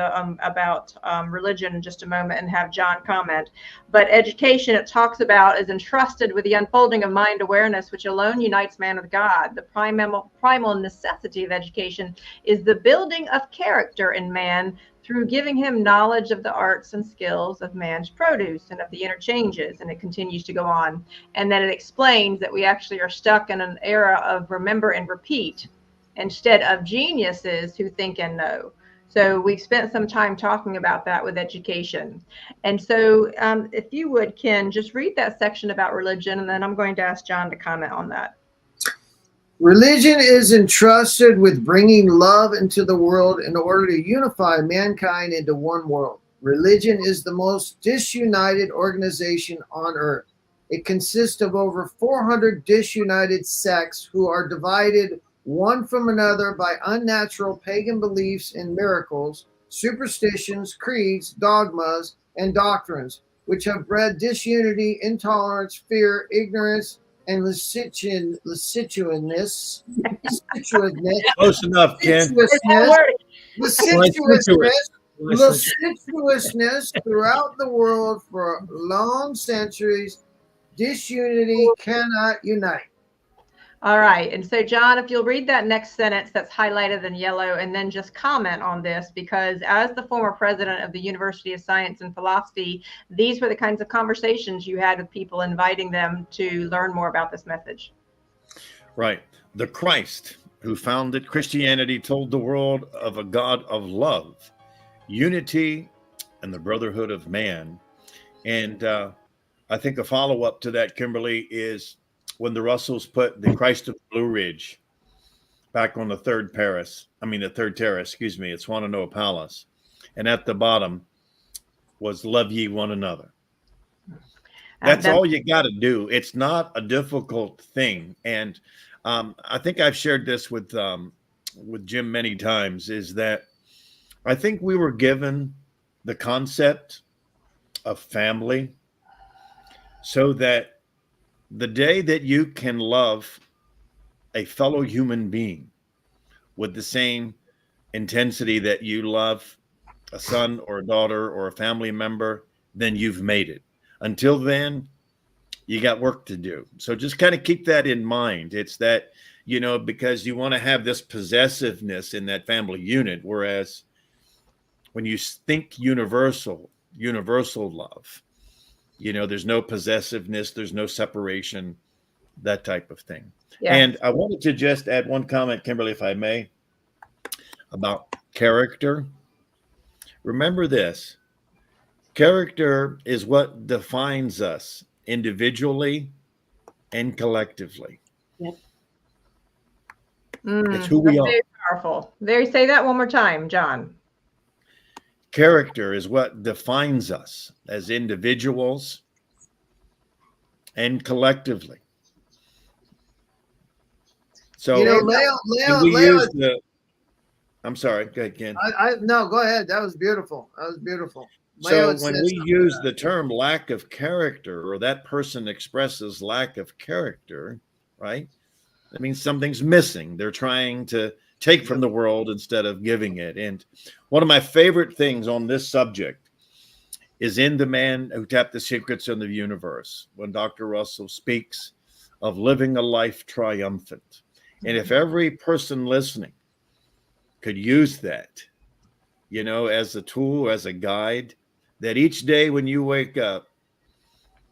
Speaker 1: religion in just a moment and have John comment. But education, it talks about, is entrusted with the unfolding of mind awareness, which alone unites man with God. The primal necessity of education is the building of character in man through giving him knowledge of the arts and skills of man's produce and of the interchanges. And it continues to go on. And then it explains that we actually are stuck in an era of remember and repeat instead of geniuses who think and know. So we've spent some time talking about that with education. And so if you would, Ken, just read that section about religion, and then I'm going to ask John to comment on that.
Speaker 3: Religion is entrusted with bringing love into the world in order to unify mankind into one world. Religion is the most disunited organization on earth. It consists of over 400 disunited sects who are divided one from another by unnatural pagan beliefs in miracles, superstitions, creeds, dogmas, and doctrines, which have bred disunity, intolerance, fear, ignorance, and licentiousness.
Speaker 2: Close enough, Ken.
Speaker 3: Licentiousness lasciviousness throughout the world for long centuries. Disunity cannot unite.
Speaker 1: All right. And so, John, if you'll read that next sentence that's highlighted in yellow and then just comment on this, because as the former president of the University of Science and Philosophy, these were the kinds of conversations you had with people, inviting them to learn more about this message.
Speaker 2: Right. The Christ who founded Christianity told the world of a God of love, unity, and the brotherhood of man. And I think a follow-up to that, Kimberly, is when the Russells put the Christ of Blue Ridge back on the third terrace, it's Wananoa Palace. And at the bottom was love ye one another. That's all you got to do. It's not a difficult thing. And I think I've shared this with Jim many times, is that I think we were given the concept of family so that the day that you can love a fellow human being with the same intensity that you love a son or a daughter or a family member, then you've made it. Until then, you got work to do. So just kind of keep that in mind. It's that, because you want to have this possessiveness in that family unit, whereas when you think universal love, there's no possessiveness, there's no separation, that type of thing. Yes. And I wanted to just add one comment, Kimberly, if I may, about character. Remember this: character is what defines us individually and collectively.
Speaker 4: Yep.
Speaker 2: It's who we are.
Speaker 1: Very powerful. Say that one more time, John.
Speaker 2: Character is what defines us as individuals and collectively. So Leo, I'm sorry, go ahead, Ken.
Speaker 3: No, go ahead. That was beautiful.
Speaker 2: So when we use the term lack of character, or that person expresses lack of character, right? That means something's missing. They're trying to take from the world instead of giving it. And one of my favorite things on this subject is in The Man Who Tapped the Secrets of the Universe, when Dr. Russell speaks of living a life triumphant. And if every person listening could use that, as a tool, as a guide, that each day when you wake up,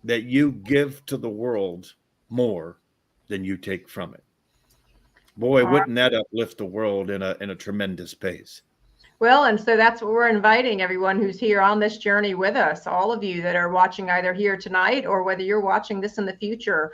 Speaker 2: that you give to the world more than you take from it. Boy, wouldn't that uplift the world in a tremendous pace.
Speaker 1: Well, and so that's what we're inviting everyone who's here on this journey with us, all of you that are watching either here tonight or whether you're watching this in the future,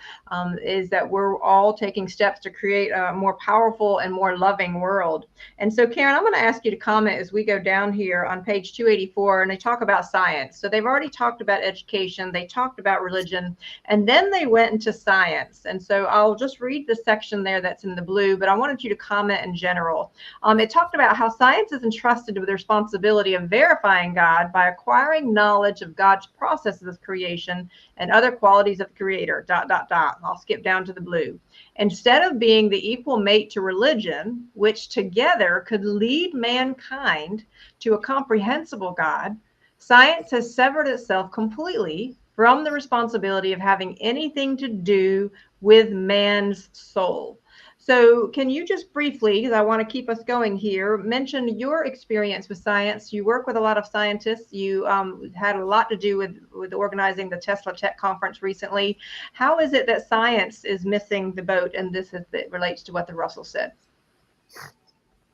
Speaker 1: is that we're all taking steps to create a more powerful and more loving world. And so, Karen, I'm going to ask you to comment as we go down here on page 284, and they talk about science. So they've already talked about education, they talked about religion, and then they went into science. And so I'll just read the section there that's in the blue, but I wanted you to comment in general. It talked about how science is entrusted with the responsibility of verifying God by acquiring knowledge of God's processes of creation and other qualities of the creator, ... I'll skip down to the blue. Instead of being the equal mate to religion, which together could lead mankind to a comprehensible God, science has severed itself completely from the responsibility of having anything to do with man's soul. So can you just briefly, because I want to keep us going here, mention your experience with science? You work with a lot of scientists. You had a lot to do with organizing the Tesla Tech Conference recently. How is it that science is missing the boat? And this it relates to what the Russell said.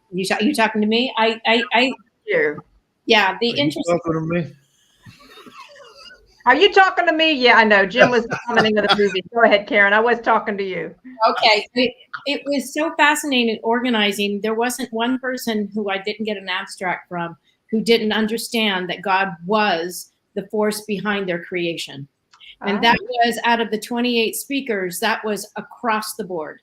Speaker 4: You talking to me? Yeah, the interest.
Speaker 2: Talking to me?
Speaker 1: Are you talking to me? Yeah, I know. Jim was commenting on the movie. Go ahead, Karen. I was talking to you.
Speaker 4: Okay. It was so fascinating organizing. There wasn't one person who I didn't get an abstract from who didn't understand that God was the force behind their creation. And that was, out of the 28 speakers, that was across the board.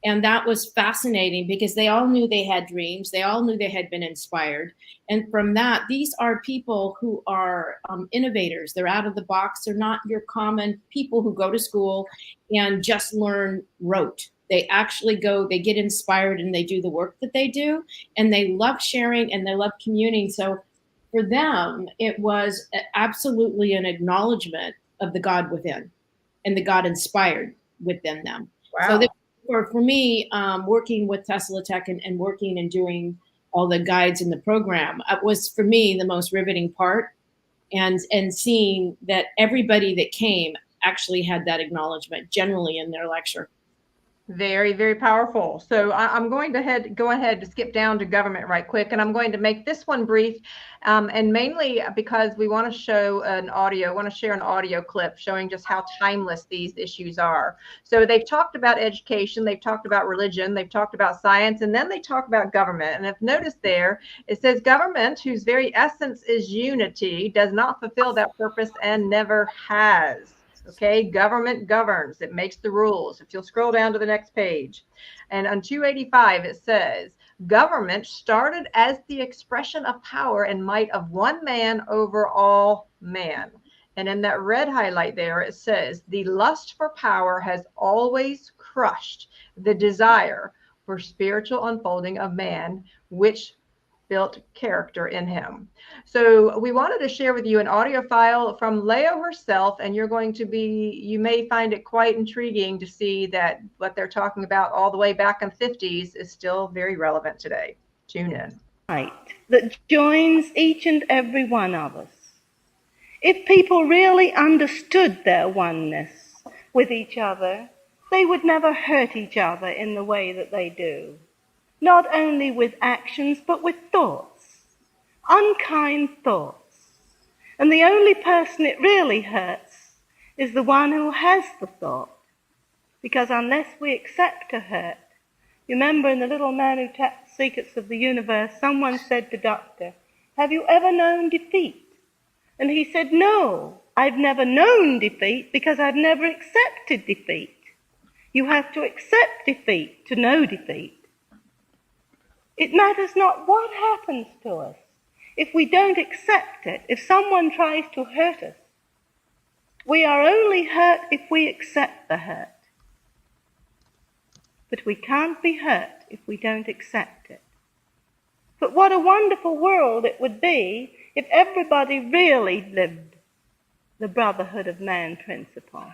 Speaker 4: And that was fascinating because they all knew they had dreams. They all knew they had been inspired. And from that, these are people who are innovators. They're out of the box. They're not your common people who go to school and just learn rote. They actually go, they get inspired, and they do the work that they do. And they love sharing and they love communing. So for them, it was absolutely an acknowledgement of the God within and the God inspired within them.
Speaker 1: Wow.
Speaker 4: So that for me, working with Tesla Tech and working and doing all the guides in the program was for me the most riveting part, and seeing that everybody that came actually had that acknowledgement generally in their lecture.
Speaker 1: Very, very powerful. So I'm going to go ahead to skip down to government right quick, and I'm going to make this one brief, and mainly because we want to show want to share an audio clip showing just how timeless these issues are. So they've talked about education, they've talked about religion, they've talked about science, and then they talk about government. And if notice there, it says government, whose very essence is unity, does not fulfill that purpose and never has. Okay, government governs, it makes the rules. If you'll scroll down to the next page, and on 285, it says, government started as the expression of power and might of one man over all man. And in that red highlight there, it says, the lust for power has always crushed the desire for spiritual unfolding of man, which built character in him. So we wanted to share with you an audio file from Leo herself, and you may find it quite intriguing to see that what they're talking about all the way back in the 50s is still very relevant today. Tune in.
Speaker 6: Right, that joins each and every one of us. If people really understood their oneness with each other, they would never hurt each other in the way that they do. Not only with actions, but with thoughts, unkind thoughts. And the only person it really hurts is the one who has the thought. Because unless we accept a hurt, you remember in The Little Man Who Tapped the Secrets of the Universe, someone said to Doctor, have you ever known defeat? And he said, no, I've never known defeat because I've never accepted defeat. You have to accept defeat to know defeat. It matters not what happens to us. If we don't accept it, if someone tries to hurt us, we are only hurt if we accept the hurt. But we can't be hurt if we don't accept it. But what a wonderful world it would be if everybody really lived the brotherhood of man principle.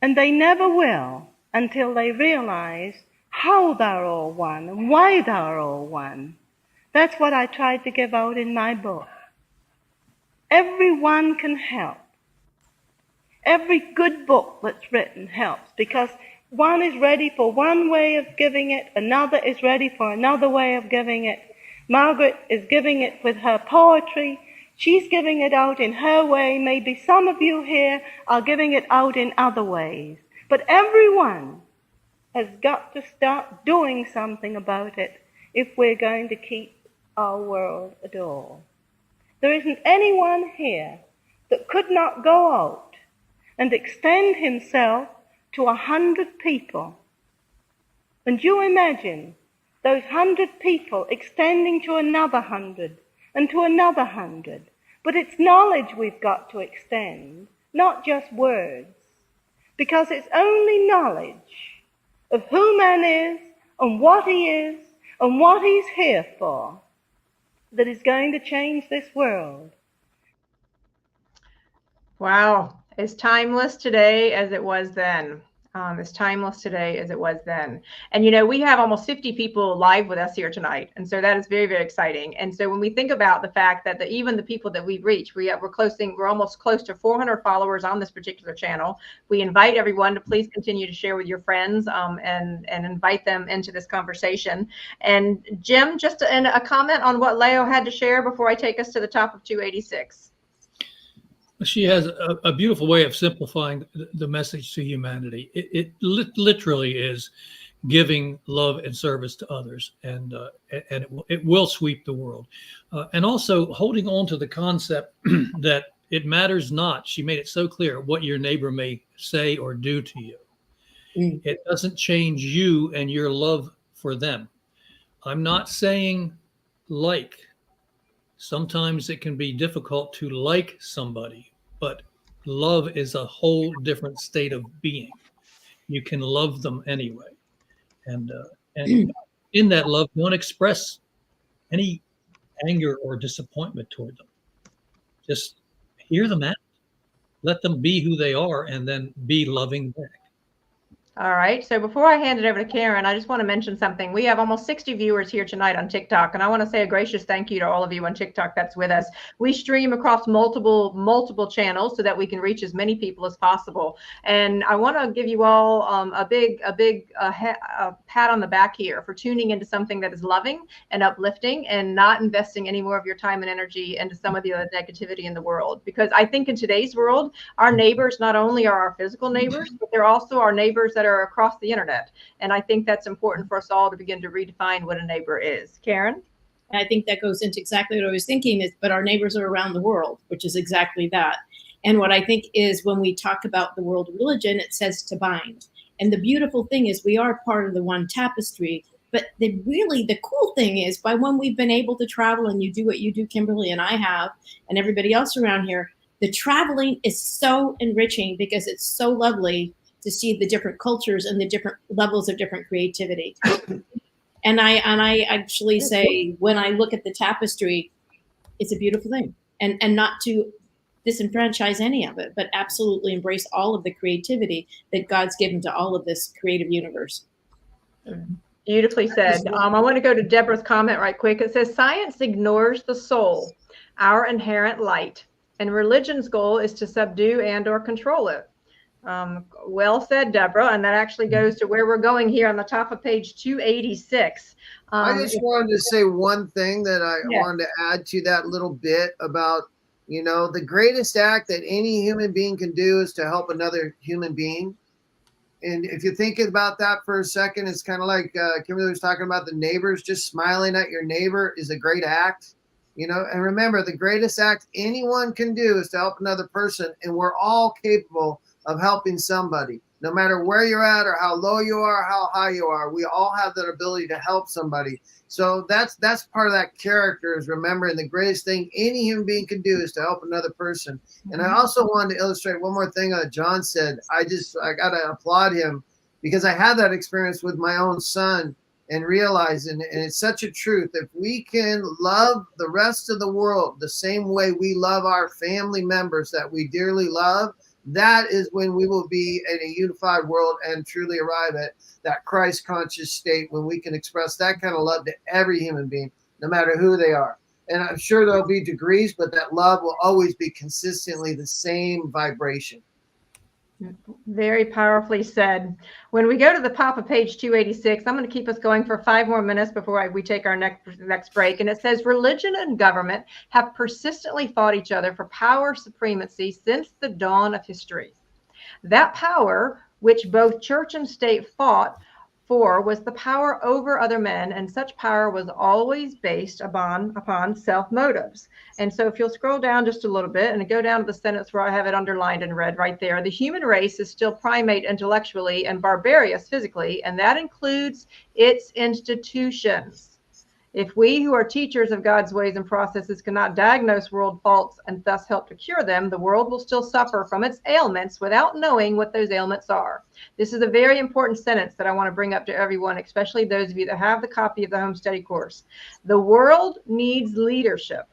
Speaker 6: And they never will until they realize how they're all one and why they're all one. That's what I tried to give out in my book. Everyone can help. Every good book that's written helps, because one is ready for one way of giving it, another is ready for another way of giving it. Margaret is giving it with her poetry. She's giving it out in her way. Maybe some of you here are giving it out in other ways. But everyone has got to start doing something about it if we're going to keep our world at all. There isn't anyone here that could not go out and extend himself to 100 people. And you imagine those 100 people extending to another 100 and to another 100. But it's knowledge we've got to extend, not just words, because it's only knowledge of who man is and what he is and what he's here for that is going to change this world.
Speaker 1: Wow, as timeless today as it was then. As timeless today as it was then. And you know, we have almost 50 people live with us here tonight, and so that is very, very exciting. And so when we think about the fact that even the people that we've reached, we're almost close to 400 followers on this particular channel. We invite everyone to please continue to share with your friends, and invite them into this conversation. And Jim, just a comment on what Leo had to share before I take us to the top of 286.
Speaker 5: She has a beautiful way of simplifying the message to humanity. It literally is giving love and service to others, and it will sweep the world. And also holding on to the concept that it matters not. She made it so clear what your neighbor may say or do to you. It doesn't change you and your love for them. I'm not saying like. Sometimes it can be difficult to like somebody, but love is a whole different state of being. You can love them anyway. And in that love, don't express any anger or disappointment toward them. Just hear them out. Let them be who they are and then be loving back.
Speaker 1: All right. So before I hand it over to Karen, I just want to mention something. We have almost 60 viewers here tonight on TikTok, and I want to say a gracious thank you to all of you on TikTok that's with us. We stream across multiple channels so that we can reach as many people as possible. And I want to give you all a big pat on the back here for tuning into something that is loving and uplifting and not investing any more of your time and energy into some of the other negativity in the world. Because I think in today's world, our neighbors not only are our physical neighbors, but they're also our neighbors that are across the internet. And I think that's important for us all to begin to redefine what a neighbor is. Karen?
Speaker 4: And I think that goes into exactly what I was thinking is, but our neighbors are around the world, which is exactly that. And what I think is when we talk about the world religion, it says to bind. And the beautiful thing is we are part of the one tapestry. But the cool thing is by when we've been able to travel and you do what you do, Kimberly, and I have, and everybody else around here, the traveling is so enriching because it's so lovely to see the different cultures and the different levels of different creativity. And I actually say, when I look at the tapestry, it's a beautiful thing. And not to disenfranchise any of it, but absolutely embrace all of the creativity that God's given to all of this creative universe.
Speaker 1: Beautifully said. I want to go to Deborah's comment right quick. It says, science ignores the soul, our inherent light, and religion's goal is to subdue and or control it. Well said, Deborah. And that actually goes to where we're going here on the top of page 286.
Speaker 3: I just wanted to say one thing that I wanted to add to that little bit about, the greatest act that any human being can do is to help another human being. And if you think about that for a second, it's kind of like Kimberly was talking about the neighbors. Just smiling at your neighbor is a great act. And remember, the greatest act anyone can do is to help another person. And we're all capable of helping somebody, no matter where you're at or how low you are, how high you are. We all have that ability to help somebody. So that's part of that character, is remembering the greatest thing any human being can do is to help another person. And I also wanted to illustrate one more thing that John said. I got to applaud him because I had that experience with my own son and realizing, and it's such a truth, if we can love the rest of the world the same way we love our family members that we dearly love, that is when we will be in a unified world and truly arrive at that Christ conscious state, when we can express that kind of love to every human being, no matter who they are. And I'm sure there'll be degrees, but that love will always be consistently the same vibration.
Speaker 1: Very powerfully said. When we go to the top of page 286, I'm going to keep us going for 5 more minutes before we take our next break. And it says, religion and government have persistently fought each other for power supremacy since the dawn of history. That power, which both church and state fought for, was the power over other men, and such power was always based upon self-motives. And so if you'll scroll down just a little bit and go down to the sentence where I have it underlined in red right there, the human race is still primate intellectually and barbarous physically, and that includes its institutions. If we who are teachers of God's ways and processes cannot diagnose world faults and thus help to cure them, the world will still suffer from its ailments without knowing what those ailments are. This is a very important sentence that I want to bring up to everyone, especially those of you that have the copy of the Home Study course. The world needs leadership,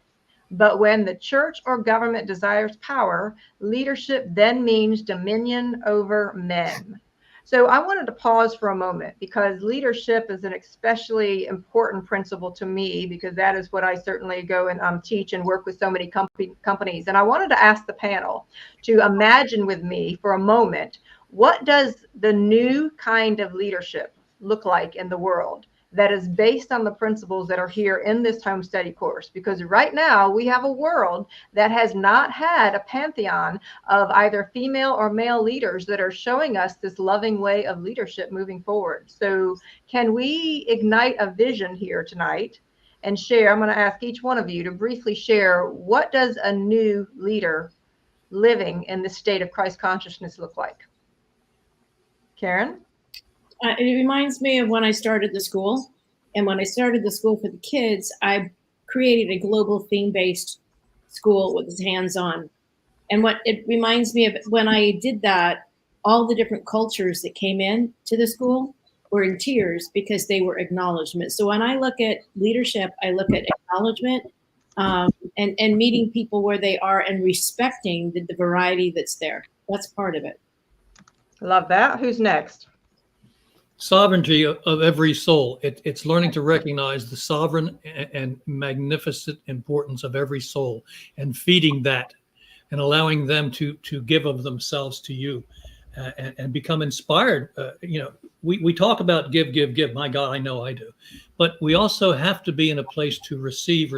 Speaker 1: but when the church or government desires power, leadership then means dominion over men. So I wanted to pause for a moment because leadership is an especially important principle to me, because that is what I certainly go and teach and work with so many companies. And I wanted to ask the panel to imagine with me for a moment, what does the new kind of leadership look like in the world that is based on the principles that are here in this home study course? Because right now we have a world that has not had a pantheon of either female or male leaders that are showing us this loving way of leadership moving forward. So can we ignite a vision here tonight and share? I'm going to ask each one of you to briefly share, what does a new leader living in this state of Christ consciousness look like? Karen?
Speaker 4: It reminds me of when I started the school. And when I started the school for the kids, I created a global theme-based school with hands-on. And what it reminds me of when I did that, all the different cultures that came in to the school were in tears because they were acknowledgement. So when I look at leadership, I look at acknowledgement, and meeting people where they are and respecting the variety that's there. That's part of it.
Speaker 1: Love that. Who's next?
Speaker 5: Sovereignty of every soul. It's learning to recognize the sovereign and magnificent importance of every soul and feeding that and allowing them to give of themselves to you and become inspired. We talk about give. My God, I know I do. But we also have to be in a place to receive,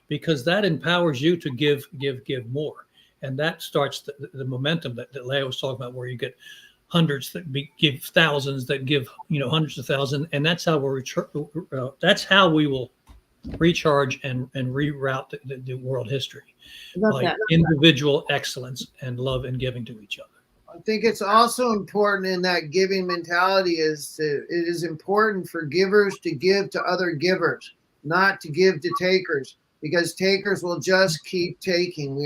Speaker 5: because that empowers you to give more. And that starts the momentum that Leah was talking about, where you get hundreds that give thousands that give hundreds of thousands, and that's how we will recharge and reroute the world history by individual excellence and love and giving to each other.
Speaker 3: I think it's also important in that giving mentality it is important for givers to give to other givers, not to give to takers, because takers will just keep taking.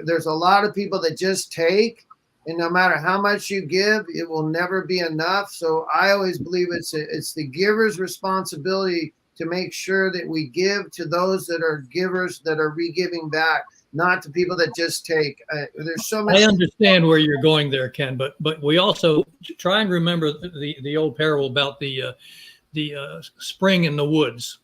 Speaker 3: There's a lot of people that just take, and no matter how much you give, it will never be enough. So I always believe it's the giver's responsibility to make sure that we give to those that are givers that are re-giving back, not to people that just take. There's so much.
Speaker 5: I understand where you're going there, Ken, but we also try and remember the old parable about the spring in the woods.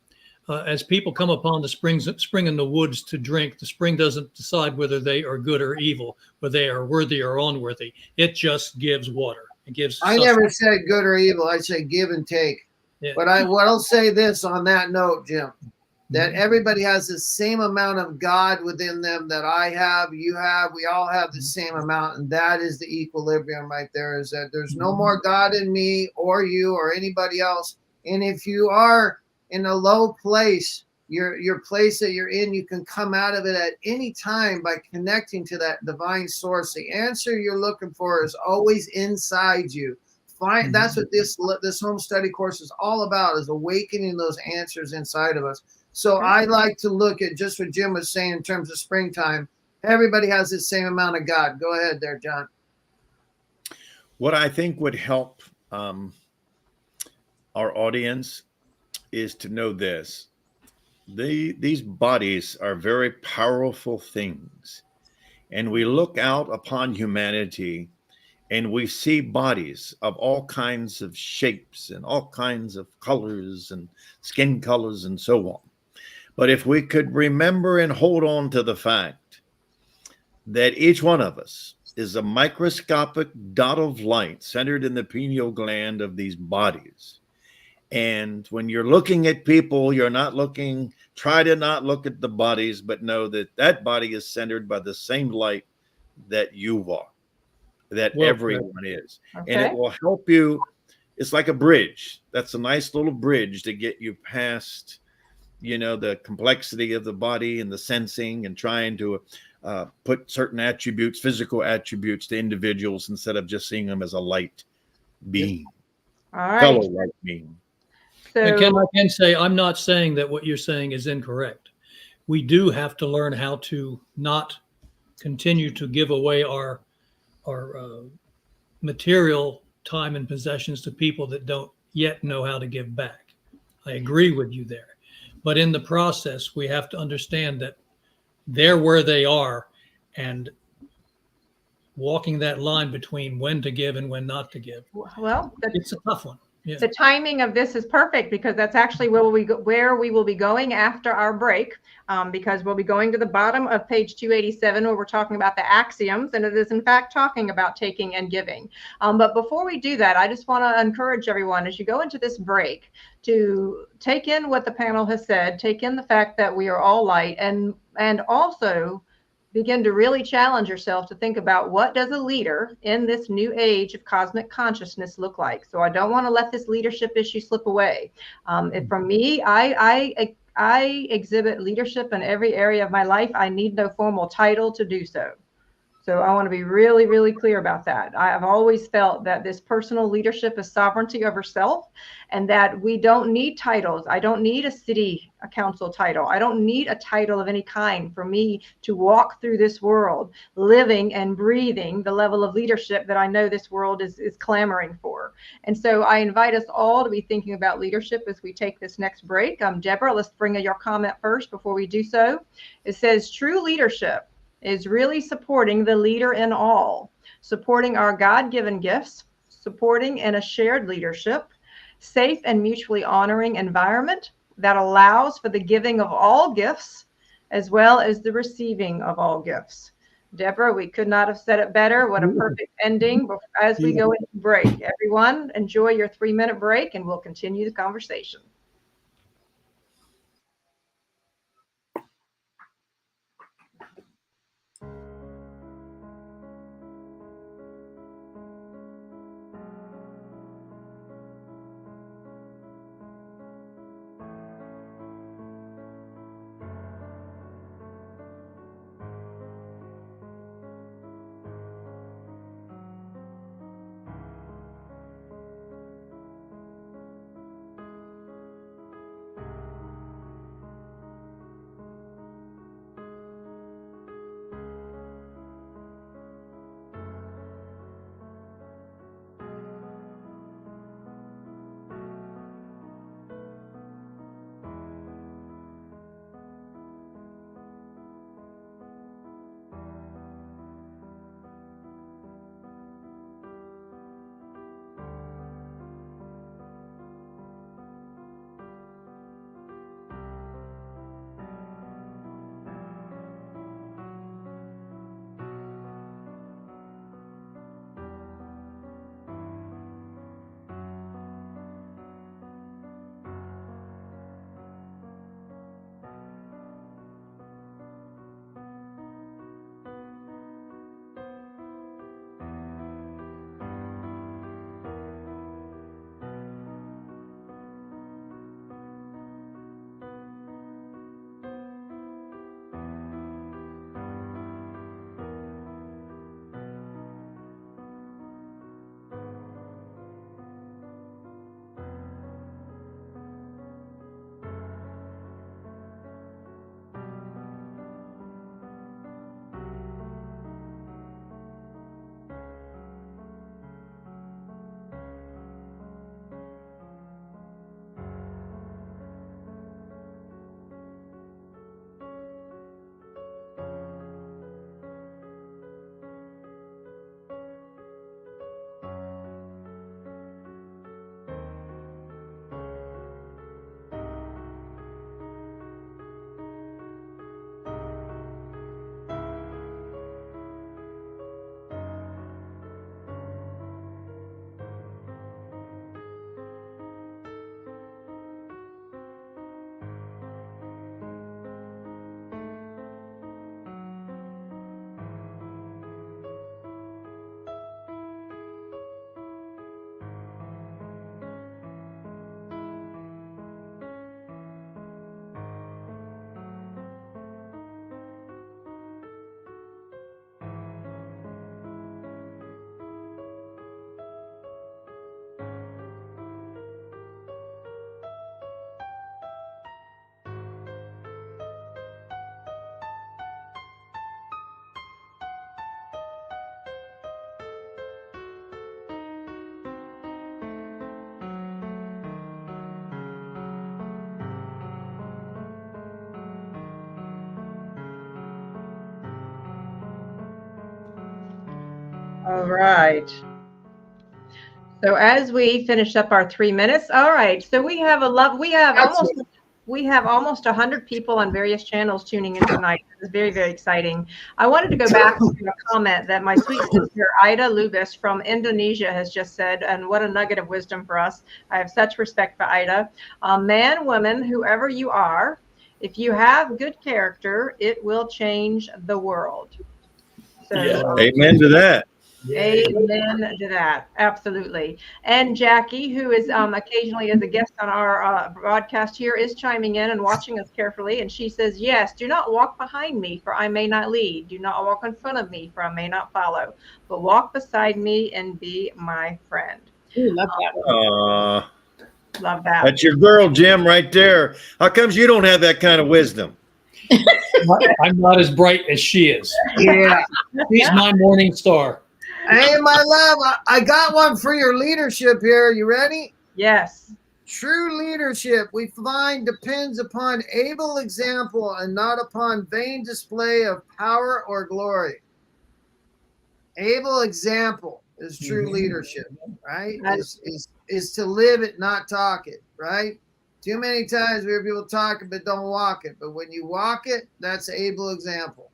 Speaker 5: As people come upon the spring in the woods to drink, the spring doesn't decide whether they are good or evil, whether they are worthy or unworthy. It just gives water. It gives.
Speaker 3: I never said good or evil. I said give and take. Yeah. But I'll say this on that note, Jim, that everybody has the same amount of God within them that I have, you have, we all have the same amount. And that is the equilibrium right there, is that there's no more God in me or you or anybody else. And if you are in a low place, your place that you're in, you can come out of it at any time by connecting to that divine source. The answer you're looking for is always inside you. That's what this home study course is all about, is awakening those answers inside of us. So I like to look at just what Jim was saying in terms of springtime. Everybody has the same amount of God. Go ahead there, John.
Speaker 2: What I think would help our audience is to know this. These bodies are very powerful things. And we look out upon humanity and we see bodies of all kinds of shapes and all kinds of colors and skin colors and so on. But if we could remember and hold on to the fact that each one of us is a microscopic dot of light centered in the pineal gland of these bodies. And when you're looking at people, try to not look at the bodies, but know that body is centered by the same light that you are, that everyone is. Okay. And it will help you. It's like a bridge. That's a nice little bridge to get you past, the complexity of the body and the sensing and trying to put certain attributes, physical attributes, to individuals instead of just seeing them as a light being, fellow light being.
Speaker 5: And Ken, I can say, I'm not saying that what you're saying is incorrect. We do have to learn how to not continue to give away our material time and possessions to people that don't yet know how to give back. I agree with you there. But in the process, we have to understand that they're where they are, and walking that line between when to give and when not to give.
Speaker 1: Well,
Speaker 5: it's a tough one. Yeah.
Speaker 1: The timing of this is perfect, because that's actually where we will be going after our break, because we'll be going to the bottom of page 287, where we're talking about the axioms, and it is in fact talking about taking and giving. But before we do that, I just want to encourage everyone, as you go into this break, to take in what the panel has said, take in the fact that we are all light, and also begin to really challenge yourself to think about, what does a leader in this new age of cosmic consciousness look like? So I don't want to let this leadership issue slip away. From me, I exhibit leadership in every area of my life. I need no formal title to do so. So I want to be really, really clear about that. I have always felt that this personal leadership is sovereignty over self, and that we don't need titles. I don't need a city council title. I don't need a title of any kind for me to walk through this world, living and breathing the level of leadership that I know this world is clamoring for. And so I invite us all to be thinking about leadership as we take this next break. Deborah, let's bring your comment first before we do so. It says, true leadership is really supporting the leader in all, supporting our God-given gifts, supporting in a shared leadership, safe and mutually honoring environment that allows for the giving of all gifts, as well as the receiving of all gifts. Deborah, we could not have said it better. What a perfect ending as we go into break. Everyone, enjoy your 3-minute break, and we'll continue the conversation. All right. So as we finish up our 3 minutes, all right. So we have almost 100 people on various channels tuning in tonight. It's very, very exciting. I wanted to go back to a comment that my sweet sister Ida Lubis from Indonesia has just said, and what a nugget of wisdom for us. I have such respect for Ida. Man, woman, whoever you are, if you have good character, it will change the world. So,
Speaker 2: yeah. Amen to that.
Speaker 1: Amen to that. Absolutely. And Jackie, who is occasionally as a guest on our broadcast here, is chiming in and watching us carefully. And she says, yes, do not walk behind me, for I may not lead. Do not walk in front of me, for I may not follow. But walk beside me and be my friend.
Speaker 4: Ooh, love that one.
Speaker 1: Love that.
Speaker 2: That's your girl, Jim, right there. How comes you don't have that kind of wisdom?
Speaker 5: I'm not as bright as she is.
Speaker 3: Yeah.
Speaker 5: She's my morning star.
Speaker 3: Hey, my love, I got one for your leadership here. You ready?
Speaker 1: Yes.
Speaker 3: True leadership, we find, depends upon able example and not upon vain display of power or glory. Able example is true leadership, right? Is to live it, not talk it, right? Too many times we hear people talk it but don't walk it. But when you walk it, that's able example.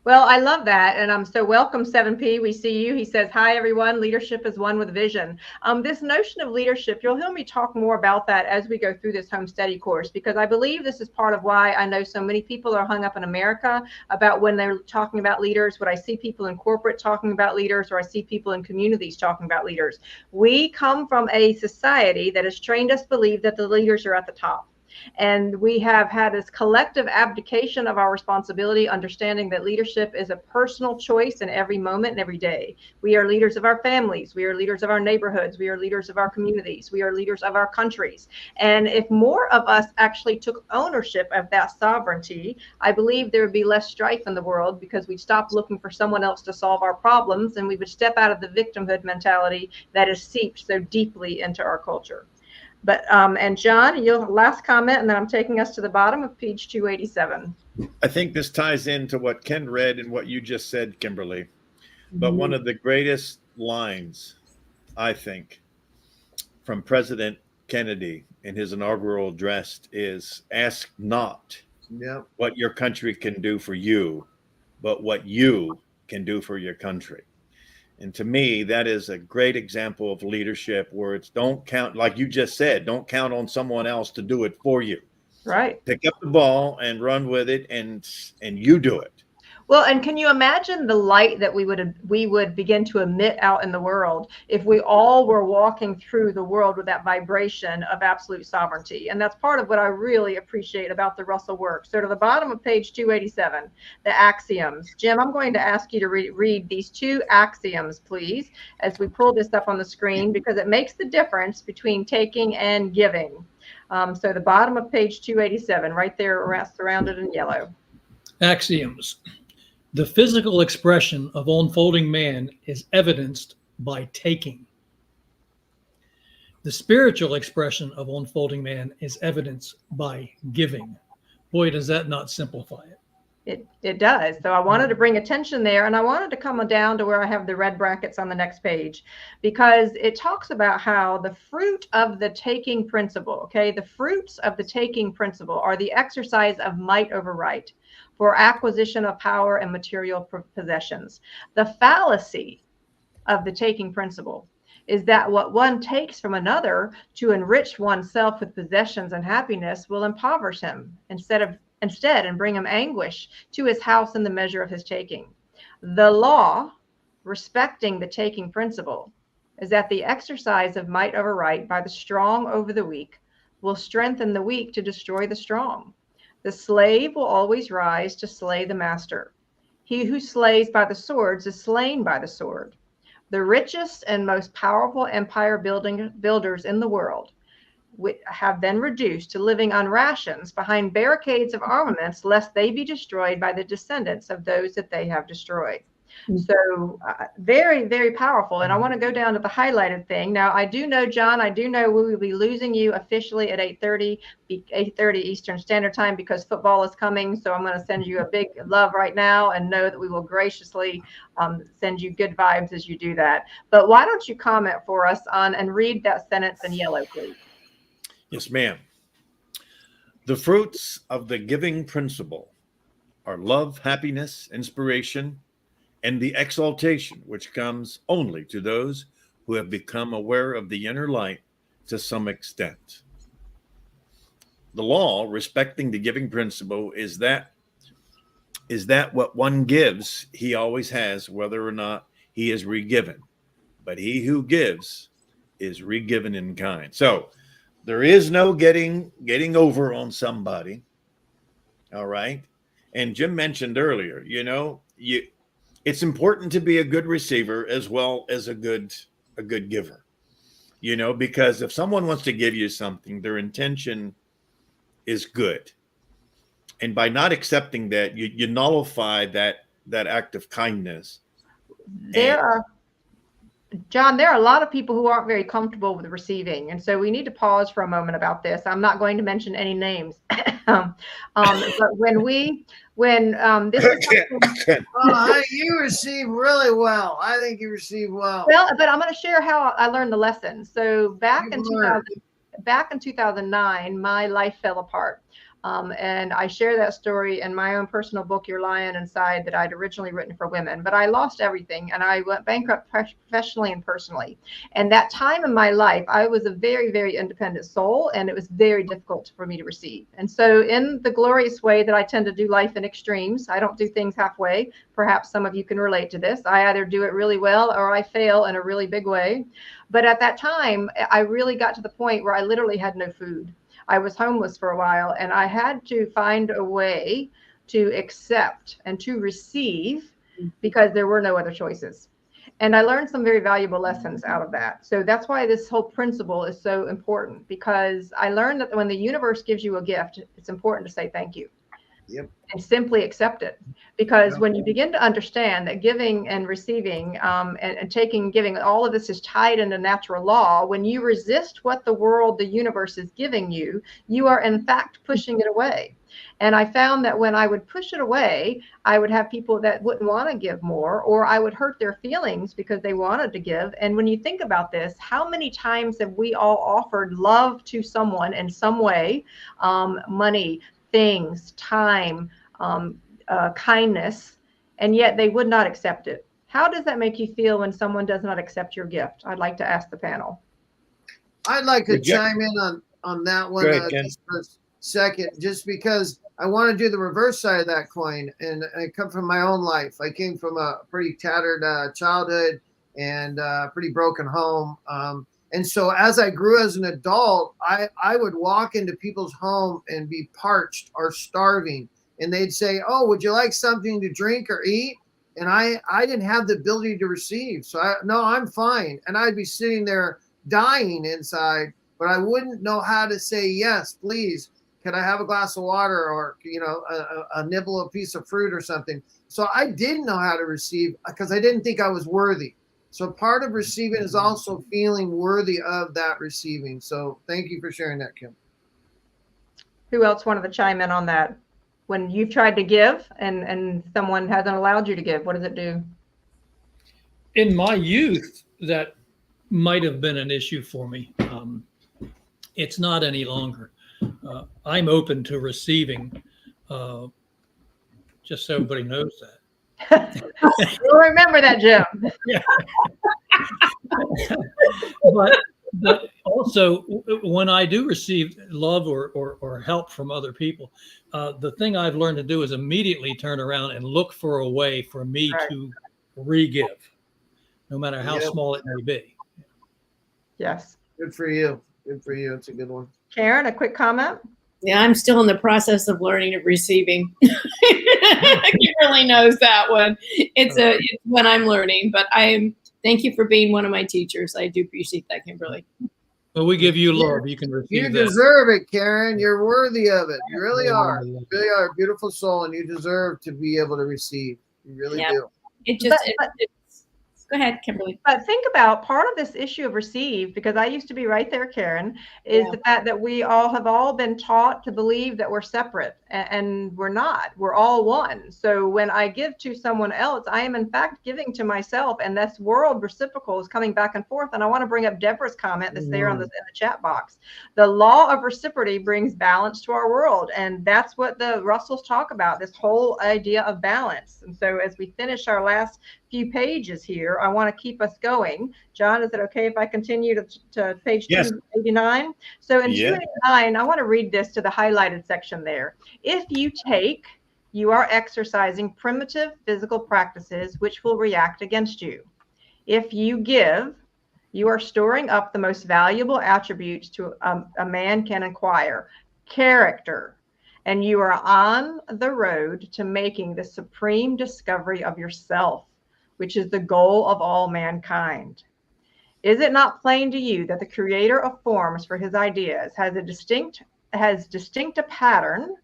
Speaker 1: Well, I love that. And I'm so welcome, 7P. We see you. He says, hi, everyone. Leadership is one with vision. This notion of leadership, you'll hear me talk more about that as we go through this home study course, because I believe this is part of why I know so many people are hung up in America about when they're talking about leaders, when I see people in corporate talking about leaders, or I see people in communities talking about leaders. We come from a society that has trained us to believe that the leaders are at the top. And we have had this collective abdication of our responsibility, understanding that leadership is a personal choice in every moment and every day. We are leaders of our families. We are leaders of our neighborhoods. We are leaders of our communities. We are leaders of our countries. And if more of us actually took ownership of that sovereignty, I believe there would be less strife in the world, because we'd stop looking for someone else to solve our problems, and we would step out of the victimhood mentality that is seeped so deeply into our culture. But and John, your last comment, and then I'm taking us to the bottom of page 287.
Speaker 2: I think this ties into what Ken read and what you just said, Kimberly. But one of the greatest lines, I think, from President Kennedy in his inaugural address is, ask not what your country can do for you, but what you can do for your country. And to me, that is a great example of leadership, where it's don't count, like you just said, don't count on someone else to do it for you.
Speaker 1: Right.
Speaker 2: Pick up the ball and run with it, and you do it.
Speaker 1: Well, and can you imagine the light that we would begin to emit out in the world if we all were walking through the world with that vibration of absolute sovereignty? And that's part of what I really appreciate about the Russell work. So to the bottom of page 287, the axioms. Jim, I'm going to ask you to read these two axioms, please, as we pull this up on the screen, because it makes the difference between taking and giving. So the bottom of page 287, right there, surrounded in yellow.
Speaker 5: Axioms. The physical expression of unfolding man is evidenced by taking. The spiritual expression of unfolding man is evidenced by giving. Boy, does that not simplify it.
Speaker 1: It does. So I wanted to bring attention there, and I wanted to come down to where I have the red brackets on the next page, because it talks about how the fruit of the taking principle, okay, the fruits of the taking principle are the exercise of might over right, for acquisition of power and material possessions. The fallacy of the taking principle is that what one takes from another to enrich oneself with possessions and happiness will impoverish him instead and bring him anguish to his house in the measure of his taking. The law respecting the taking principle is that the exercise of might over right by the strong over the weak will strengthen the weak to destroy the strong. The slave will always rise to slay the master. He who slays by the swords is slain by the sword. The richest and most powerful empire builders in the world have been reduced to living on rations behind barricades of armaments, lest they be destroyed by the descendants of those that they have destroyed. So very, very powerful. And I want to go down to the highlighted thing. Now, I do know, John, I do know we will be losing you officially at 8:30 Eastern Standard Time, because football is coming. So I'm going to send you a big love right now, and know that we will graciously send you good vibes as you do that. But why don't you comment for us on and read that sentence in yellow, please?
Speaker 2: Yes, ma'am. The fruits of the giving principle are love, happiness, inspiration, and the exaltation which comes only to those who have become aware of the inner light to some extent. The law respecting the giving principle is that what one gives, he always has, whether or not he is regiven. But he who gives is regiven in kind. So there is no getting over on somebody. All right. And Jim mentioned earlier, it's important to be a good receiver as well as a good giver. Because if someone wants to give you something, their intention is good. And by not accepting that, you nullify that act of kindness.
Speaker 1: John, there are a lot of people who aren't very comfortable with receiving. And so we need to pause for a moment about this. I'm not going to mention any names. But this is
Speaker 3: you receive really well. I think you receive well.
Speaker 1: Well, but I'm going to share how I learned the lesson. So back in 2009, my life fell apart. And I share that story in my own personal book, Your Lion Inside, that I'd originally written for women. But I lost everything, and I went bankrupt professionally and personally. And that time in my life, I was a very, very independent soul, and it was very difficult for me to receive. And so in the glorious way that I tend to do life in extremes, I don't do things halfway. Perhaps some of you can relate to this. I either do it really well or I fail in a really big way. But at that time, I really got to the point where I literally had no food. I was homeless for a while, and I had to find a way to accept and to receive because there were no other choices. And I learned some very valuable lessons out of that. So that's why this whole principle is so important, because I learned that when the universe gives you a gift, it's important to say thank you.
Speaker 3: Yep.
Speaker 1: And simply accept it. Because when you begin to understand that giving and receiving and taking, giving, all of this is tied into natural law, when you resist what the world, the universe is giving you, you are in fact pushing it away. And I found that when I would push it away, I would have people that wouldn't want to give more, or I would hurt their feelings because they wanted to give. And when you think about this, how many times have we all offered love to someone in some way, money, things, time, kindness, and yet they would not accept it? How does that make you feel when someone does not accept your gift? I'd like to ask the panel.
Speaker 3: I'd like to chime in on that one just for a second, just because I want to do the reverse side of that coin. And I come from my own life. I came from a pretty tattered childhood and a pretty broken home. And so as I grew as an adult, I would walk into people's home and be parched or starving. And they'd say, "Oh, would you like something to drink or eat?" And I didn't have the ability to receive. So no, I'm fine. And I'd be sitting there dying inside, but I wouldn't know how to say, "Yes, please. Can I have a glass of water?" Or, a nibble, a piece of fruit or something. So I didn't know how to receive because I didn't think I was worthy. So part of receiving is also feeling worthy of that receiving. So thank you for sharing that, Kim.
Speaker 1: Who else wanted to chime in on that? When you've tried to give and someone hasn't allowed you to give, what does it do?
Speaker 5: In my youth, that might have been an issue for me. It's not any longer. I'm open to receiving, just so everybody knows that.
Speaker 1: We'll remember that, Jim.
Speaker 5: Yeah. But also, when I do receive love or help from other people, the thing I've learned to do is immediately turn around and look for a way for me to re-give, no matter how small it may be.
Speaker 1: Yes.
Speaker 3: Good for you. Good for you. It's a good one.
Speaker 1: Karen, a quick comment?
Speaker 4: Yeah, I'm still in the process of learning of receiving. Kimberly knows that one. It's what I'm learning, but thank you for being one of my teachers. I do appreciate that, Kimberly.
Speaker 5: Well, we give you love. You can receive
Speaker 3: You
Speaker 5: that.
Speaker 3: deserve it, Karen. You're worthy of it. You really are. You really are a beautiful soul, and you deserve to be able to receive. You really do.
Speaker 4: Go ahead, Kimberly.
Speaker 1: But think about part of this issue of receive, because I used to be right there, Karen, is the fact that we all have been taught to believe that we're separate, and we're not. We're all one. So when I give to someone else, I am in fact giving to myself, and this world reciprocal is coming back and forth. And I want to bring up Deborah's comment that's there in the chat box. The law of reciprocity brings balance to our world, and that's what the Russells talk about, this whole idea of balance. And so as we finish our last few pages here, I want to keep us going. John, is it okay if I continue to page 289? So in 289, I want to read this to the highlighted section there. If you take, you are exercising primitive physical practices which will react against you. If you give, you are storing up the most valuable attributes to a man can acquire: character. And you are on the road to making the supreme discovery of yourself, which is the goal of all mankind. Is it not plain to you that the creator of forms for his ideas has distinct a pattern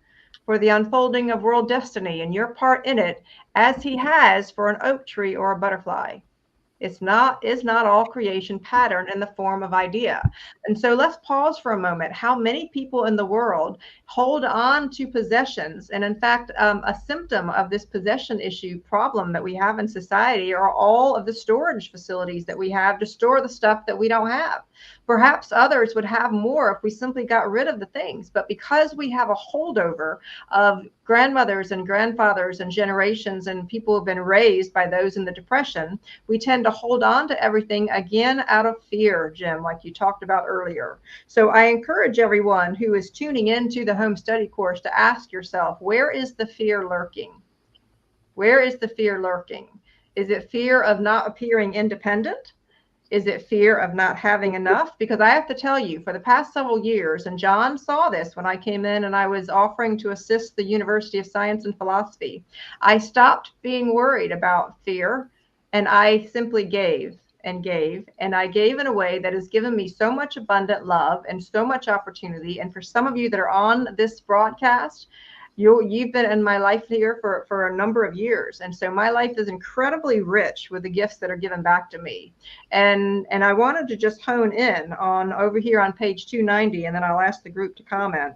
Speaker 1: for the unfolding of world destiny and your part in it, as he has for an oak tree or a butterfly? Is not all creation patterned in the form of idea? And so let's pause for a moment. How many people in the world hold on to possessions? And in fact, a symptom of this possession issue problem that we have in society are all of the storage facilities that we have to store the stuff that we don't have. Perhaps others would have more if we simply got rid of the things. But because we have a holdover of grandmothers and grandfathers and generations and people who have been raised by those in the Depression, we tend to hold on to everything, again, out of fear, Jim, like you talked about earlier. So I encourage everyone who is tuning into the home study course to ask yourself, where is the fear lurking? Where is the fear lurking? Is it fear of not appearing independent? Is it fear of not having enough? Because I have to tell you, for the past several years, and John saw this when I came in and I was offering to assist the University of Science and Philosophy, I stopped being worried about fear, and I simply gave and gave, and I gave in a way that has given me so much abundant love and so much opportunity. And for some of you that are on this broadcast, you've been in my life here for a number of years. And so my life is incredibly rich with the gifts that are given back to me. And I wanted to just hone in on over here on page 290, and then I'll ask the group to comment.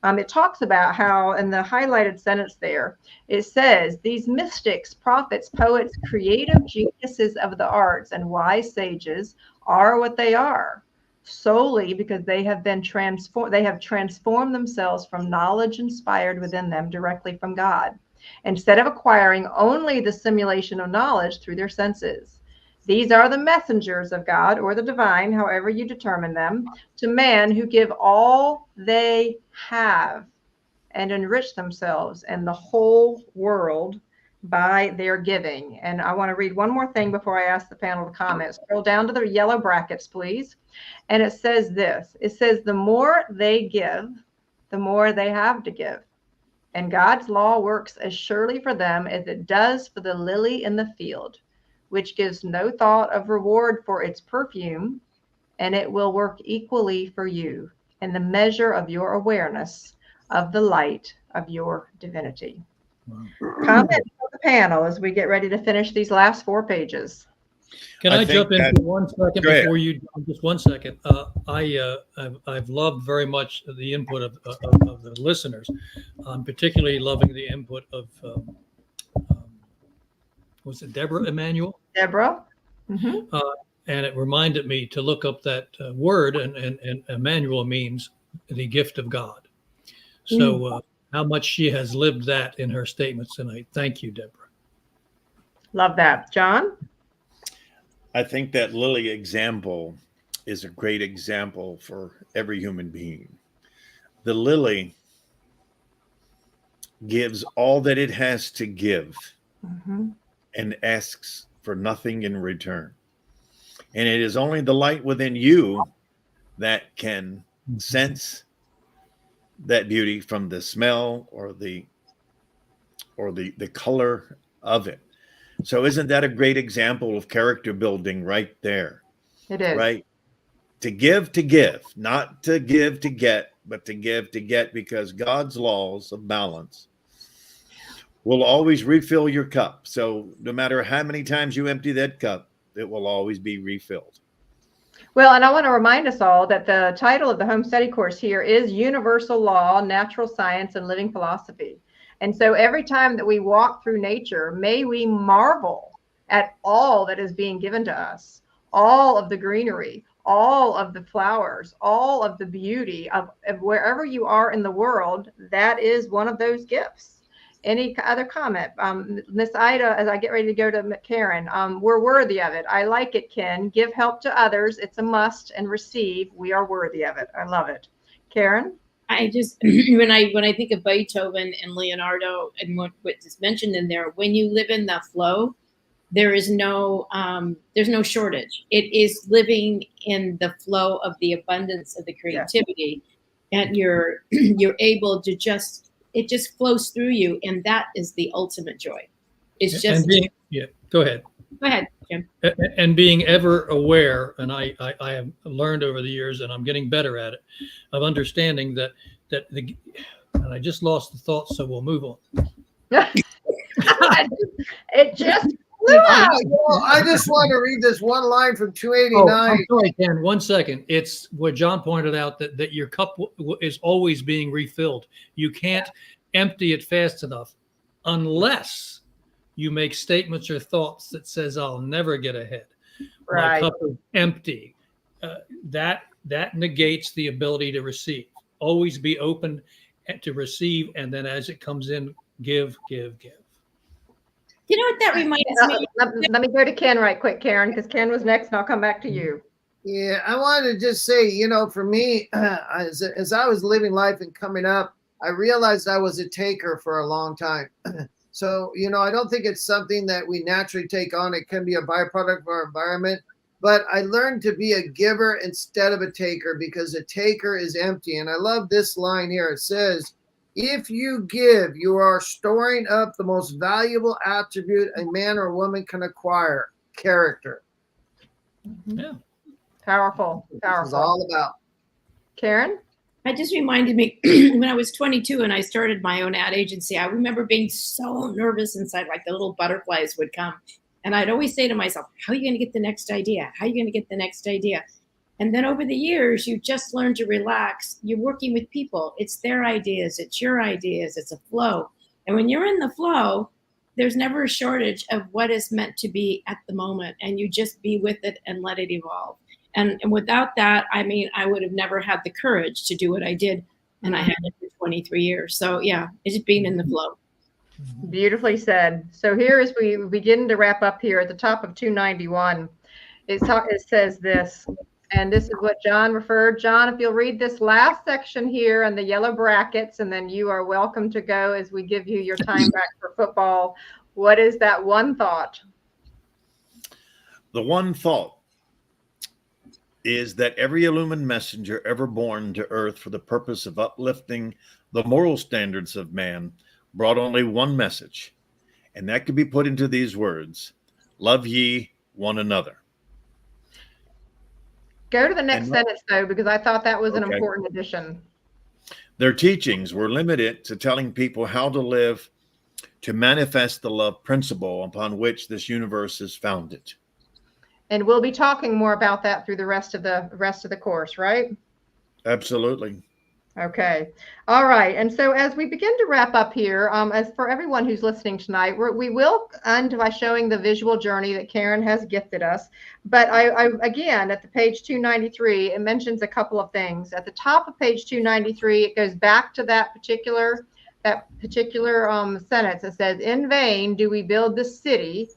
Speaker 1: It talks about how in the highlighted sentence there, it says, these mystics, prophets, poets, creative geniuses of the arts, and wise sages are what they are solely because they have been transformed. They have transformed themselves from knowledge inspired within them directly from God, instead of acquiring only the simulation of knowledge through their senses. These are the messengers of God, or the divine, however you determine them, to man, who give all they have and enrich themselves and the whole world by their giving. And I want to read one more thing before I ask the panel to comment. Scroll down to the yellow brackets, please. And it says this. It says, the more they give, the more they have to give. And God's law works as surely for them as it does for the lily in the field, which gives no thought of reward for its perfume, and it will work equally for you in the measure of your awareness of the light of your divinity. Wow. Comment from the panel as we get ready to finish these last 4 pages.
Speaker 5: Can I jump in for 1 second before you? Just 1 second. I've loved very much the input of the listeners. I'm particularly loving the input of was it Deborah Emanuel?
Speaker 1: Deborah. Mm-hmm.
Speaker 5: And it reminded me to look up that word, and Emmanuel means the gift of God. So how much she has lived that in her statements tonight. Thank you, Deborah.
Speaker 1: Love that. John?
Speaker 2: I think that lily example is a great example for every human being. The lily gives all that it has to give and asks for nothing in return. And it is only the light within you that can sense that beauty from the smell or the color of it. So isn't that a great example of character building right there?
Speaker 1: It is.
Speaker 2: Right? To give, not to give to get, but to give to get, because God's laws of balance will always refill your cup. So no matter how many times you empty that cup, it will always be refilled.
Speaker 1: Well, and I want to remind us all that the title of the home study course here is Universal Law, Natural Science, and Living Philosophy. And so every time that we walk through nature, may we marvel at all that is being given to us, all of the greenery, all of the flowers, all of the beauty of wherever you are in the world. That is one of those gifts. Any other comment? Miss Ida, as I get ready to go to Karen, we're worthy of it. I like it, Ken. Give help to others. It's a must, and receive. We are worthy of it. I love it. Karen?
Speaker 4: I just, when I think of Beethoven and Leonardo and what is mentioned in there, when you live in the flow, there's no shortage. It is living in the flow of the abundance of the creativity, and you're able to it just flows through you, and that is the ultimate joy. It's just
Speaker 5: go ahead.
Speaker 4: Go ahead, Jim.
Speaker 5: And being ever aware, and I have learned over the years, and I'm getting better at it, of understanding that and I just lost the thought, so we'll move on.
Speaker 1: It just flew out.
Speaker 3: I just want to read this one line from 289.
Speaker 5: Oh, I'm sorry, Ken. 1 second. It's what John pointed out, that your cup is always being refilled. You can't empty it fast enough unless you make statements or thoughts that says, I'll never get ahead.
Speaker 1: Right.
Speaker 5: My cup is empty. That negates the ability to receive. Always be open to receive, and then as it comes in, give.
Speaker 4: You know what that reminds me?
Speaker 1: Let me go to Ken right quick, Karen, because Ken was next, and I'll come back to you.
Speaker 3: Yeah, I wanted to just say, for me, as I was living life and coming up, I realized I was a taker for a long time. So, I don't think it's something that we naturally take on. It can be a byproduct of our environment. But I learned to be a giver instead of a taker, because a taker is empty. And I love this line here. It says, if you give, you are storing up the most valuable attribute a man or woman can acquire, character.
Speaker 5: Yeah.
Speaker 1: Powerful.
Speaker 3: This is all about.
Speaker 1: Karen?
Speaker 4: It just reminded me when I was 22 and I started my own ad agency, I remember being so nervous inside, like the little butterflies would come. And I'd always say to myself, how are you going to get the next idea? How are you going to get the next idea? And then over the years, you just learn to relax. You're working with people. It's their ideas. It's your ideas. It's a flow. And when you're in the flow, there's never a shortage of what is meant to be at the moment. And you just be with it and let it evolve. And without that, I would have never had the courage to do what I did. And I had it for 23 years. So yeah, it's just being in the flow.
Speaker 1: Beautifully said. So here, as we begin to wrap up here at the top of 291, it says this, and this is what John referred. John, if you'll read this last section here in the yellow brackets, and then you are welcome to go as we give you your time back for football. What is that one thought?
Speaker 2: The one thought is that every illumined messenger ever born to earth for the purpose of uplifting the moral standards of man brought only one message, and that could be put into these words: love ye one another.
Speaker 1: Go to the next sentence, though, because I thought that was an important addition.
Speaker 2: Their teachings were limited to telling people how to live to manifest the love principle upon which this universe is founded.
Speaker 1: And we'll be talking more about that through the rest of the course, right?
Speaker 2: Absolutely.
Speaker 1: Okay. All right. And so as we begin to wrap up here, as for everyone who's listening tonight, we will end by showing the visual journey that Karen has gifted us. But I again, at the page 293, it mentions a couple of things. At the top of page 293, it goes back to that particular sentence. It says, "In vain do we build the city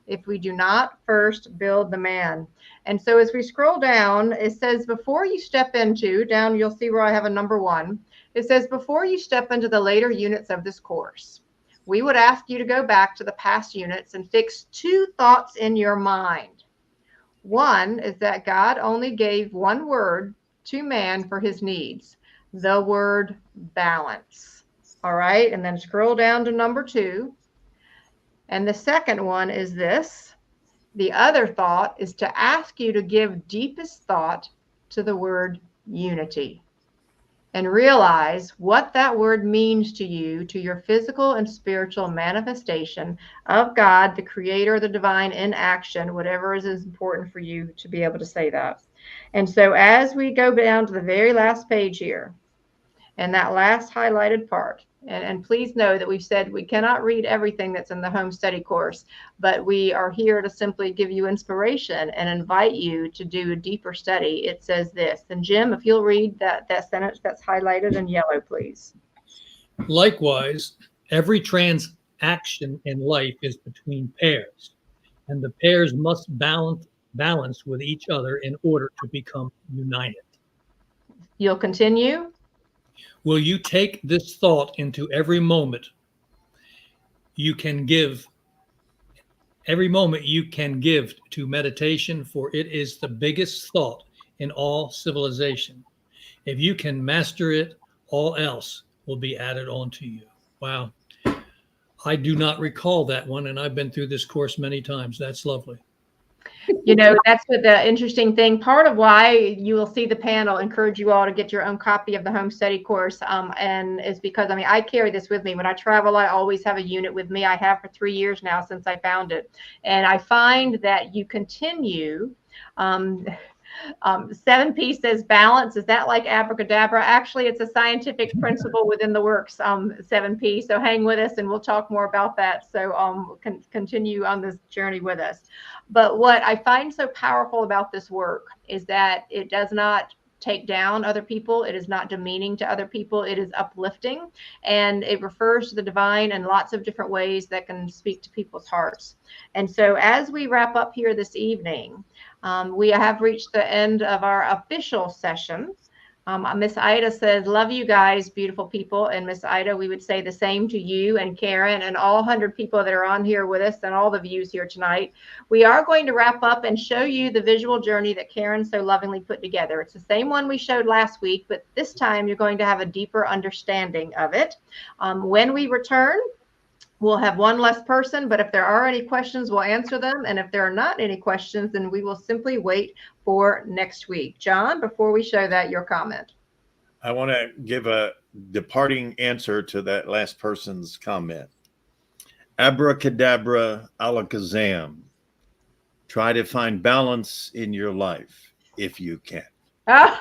Speaker 1: if we do not first build the man." And so as we scroll down, it says, before you step into, down you'll see where I have a number 1. It says, before you step into the later units of this course, we would ask you to go back to the past units and fix 2 thoughts in your mind. One is that God only gave one word to man for his needs, the word balance. All right, and then scroll down to number 2. And the second one is this. The other thought is to ask you to give deepest thought to the word unity and realize what that word means to you, to your physical and spiritual manifestation of God, the creator, the divine in action, whatever is important for you to be able to say that. And so as we go down to the very last page here, and that last highlighted part, and please know that we've said we cannot read everything that's in the home study course, but we are here to simply give you inspiration and invite you to do a deeper study. It says this, and Jim, if you'll read that sentence that's highlighted in yellow, please.
Speaker 5: Likewise, every transaction in life is between pairs, and the pairs must balance with each other in order to become united.
Speaker 1: You'll continue.
Speaker 5: Will you take this thought into every moment you can give Every moment you can give to meditation, for it is the biggest thought in all civilization. If you can master it, all else will be added on to you. Wow. I do not recall that one, and I've been through this course many times. That's lovely.
Speaker 1: You know, that's what the interesting thing. Part of why you will see the panel encourage you all to get your own copy of the home study course, and is because, I mean, I carry this with me when I travel. I always have a unit with me. I have for 3 years now since I found it, and I find that you continue. 7P says balance. Is that like abracadabra? Actually, it's a scientific principle within the works, 7P. So hang with us and we'll talk more about that. So continue on this journey with us. But what I find so powerful about this work is that it does not take down other people. It is not demeaning to other people. It is uplifting, and it refers to the divine in lots of different ways that can speak to people's hearts. And so as we wrap up here this evening, we have reached the end of our official session. Miss Ida says, love you guys, beautiful people. And Miss Ida, we would say the same to you and Karen and all 100 people that are on here with us and all the views here tonight. We are going to wrap up and show you the visual journey that Karen so lovingly put together. It's the same one we showed last week, but this time you're going to have a deeper understanding of it. When we return, we'll have one less person, but if there are any questions, we'll answer them. And if there are not any questions, then we will simply wait for next week. John, before we show that, your comment.
Speaker 2: I want to give a departing answer to that last person's comment. Abracadabra, alakazam. Try to find balance in your life if you can.
Speaker 1: Oh.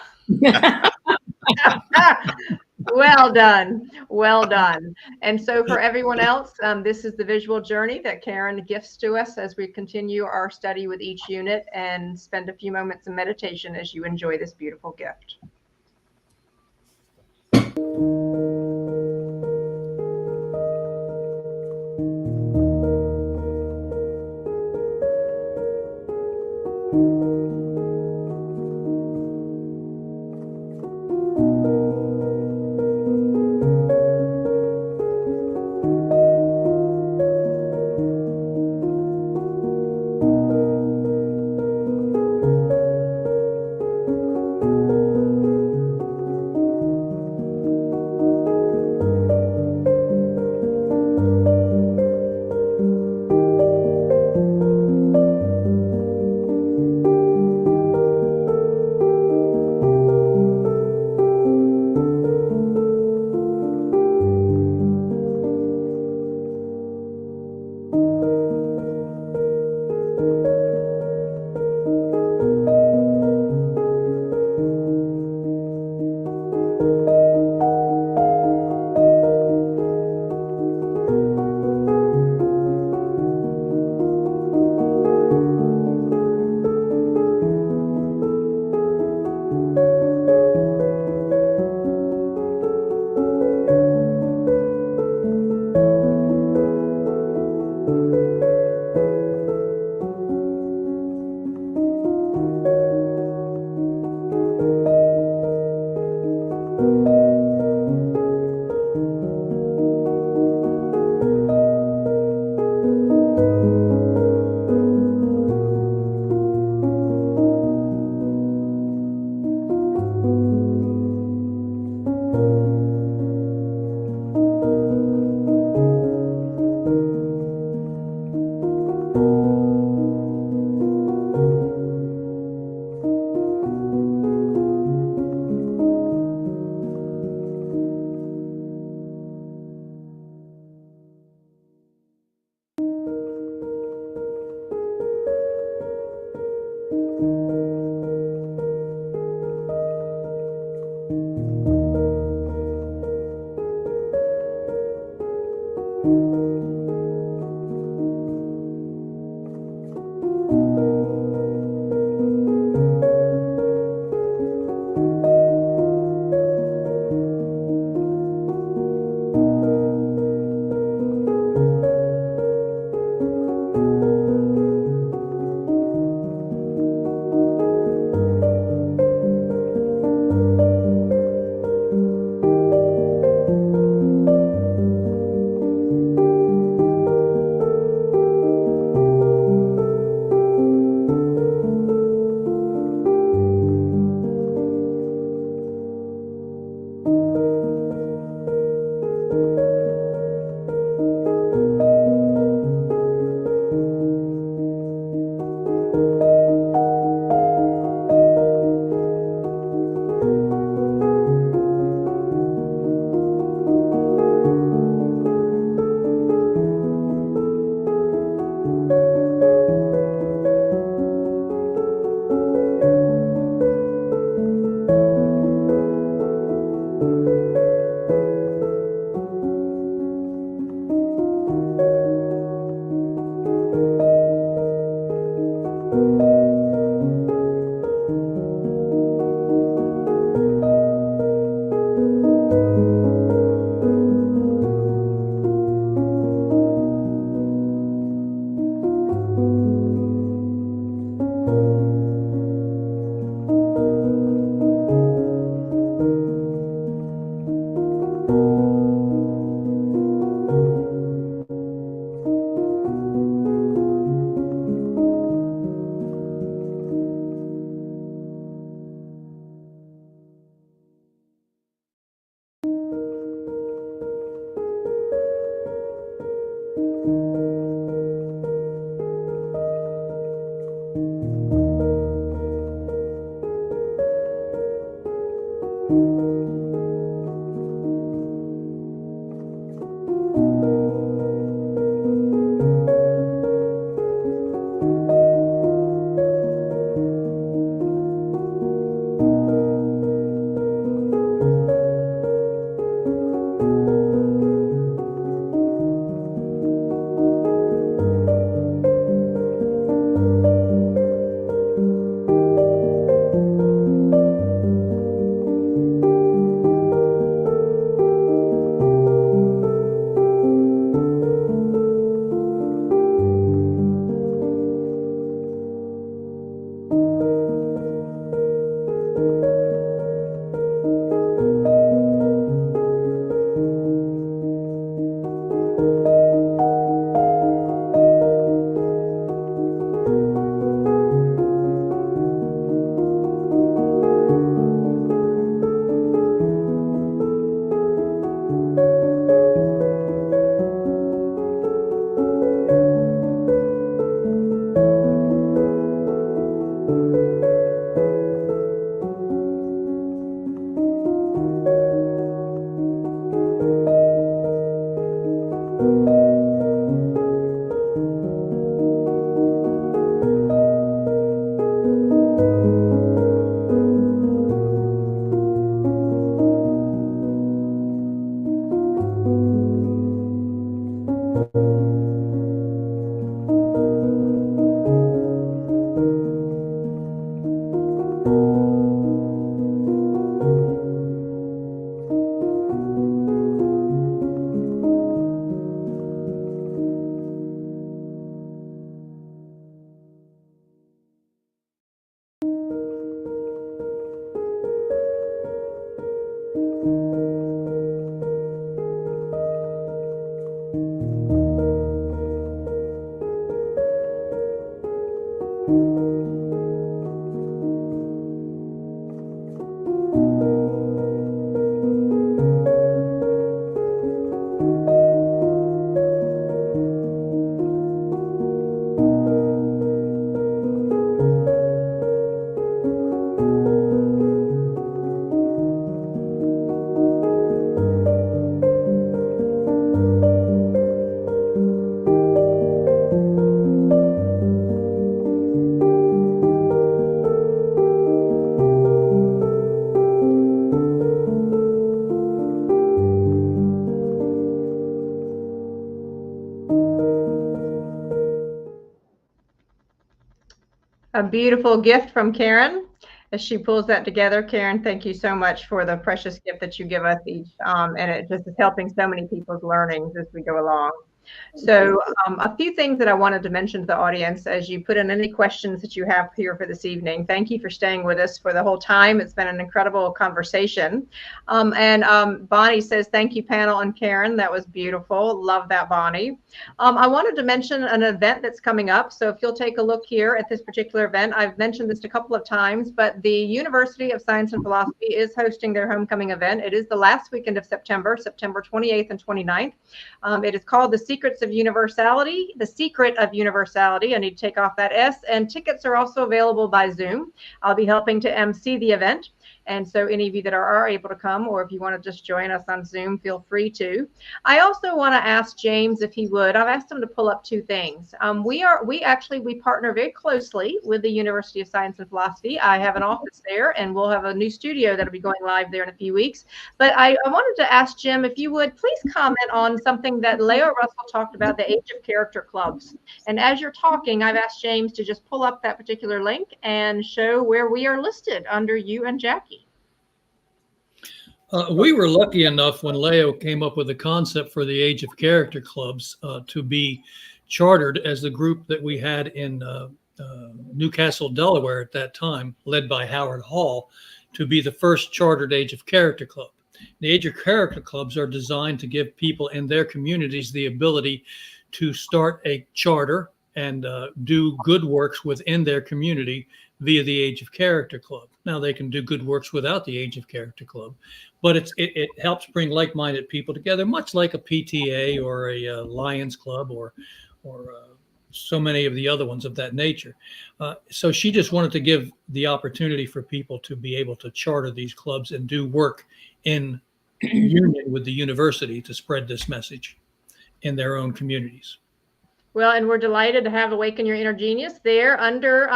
Speaker 1: Well done. Well done. And so for everyone else, this is the visual journey that Karen gifts to us as we continue our study with each unit and spend a few moments in meditation as you enjoy this beautiful gift. A beautiful gift from Karen as she pulls that together. Karen, thank you so much for the precious gift that you give us each. And it just is helping so many people's learnings as we go along. So a few things that I wanted to mention to the audience as you put in any questions that you have here for this evening. Thank you for staying with us for the whole time. It's been an incredible conversation. Bonnie says, thank you, panel and Karen. That was beautiful. Love that, Bonnie. I wanted to mention an event that's coming up. So if you'll take a look here at this particular event, I've mentioned this a couple of times, but the University of Science and Philosophy is hosting their homecoming event. It is the last weekend of September, September 28th and 29th. It is called The Secrets of Universality, The Secret of Universality. I need to take off that S. And tickets are also available by Zoom. I'll be helping to MC the event. And so any of you that are able to come, or if you want to just join us on Zoom, feel free to. I also want to ask James if he would. I've asked him to pull up two things. We partner very closely with the University of Science and Philosophy. I have an office there, and we'll have a new studio that'll be going live there in a few weeks. But I wanted to ask Jim if you would please comment on something that Leo Russell talked about, the Age of Character clubs. And as you're talking, I've asked James to just pull up that particular link and show where we are listed under you and Jackie.
Speaker 5: We were lucky enough when Leo came up with the concept for the Age of Character clubs to be chartered as the group that we had in Newcastle, Delaware at that time, led by Howard Hall, to be the first chartered Age of Character club. The Age of Character clubs are designed to give people in their communities the ability to start a charter and do good works within their community via the Age of Character Club. Now they can do good works without the Age of Character Club, but it helps bring like-minded people together, much like a PTA or a Lions Club or so many of the other ones of that nature. So she just wanted to give the opportunity for people to be able to charter these clubs and do work in union with the university to spread this message in their own communities.
Speaker 1: Well, and we're delighted to have Awaken Your Inner Genius there under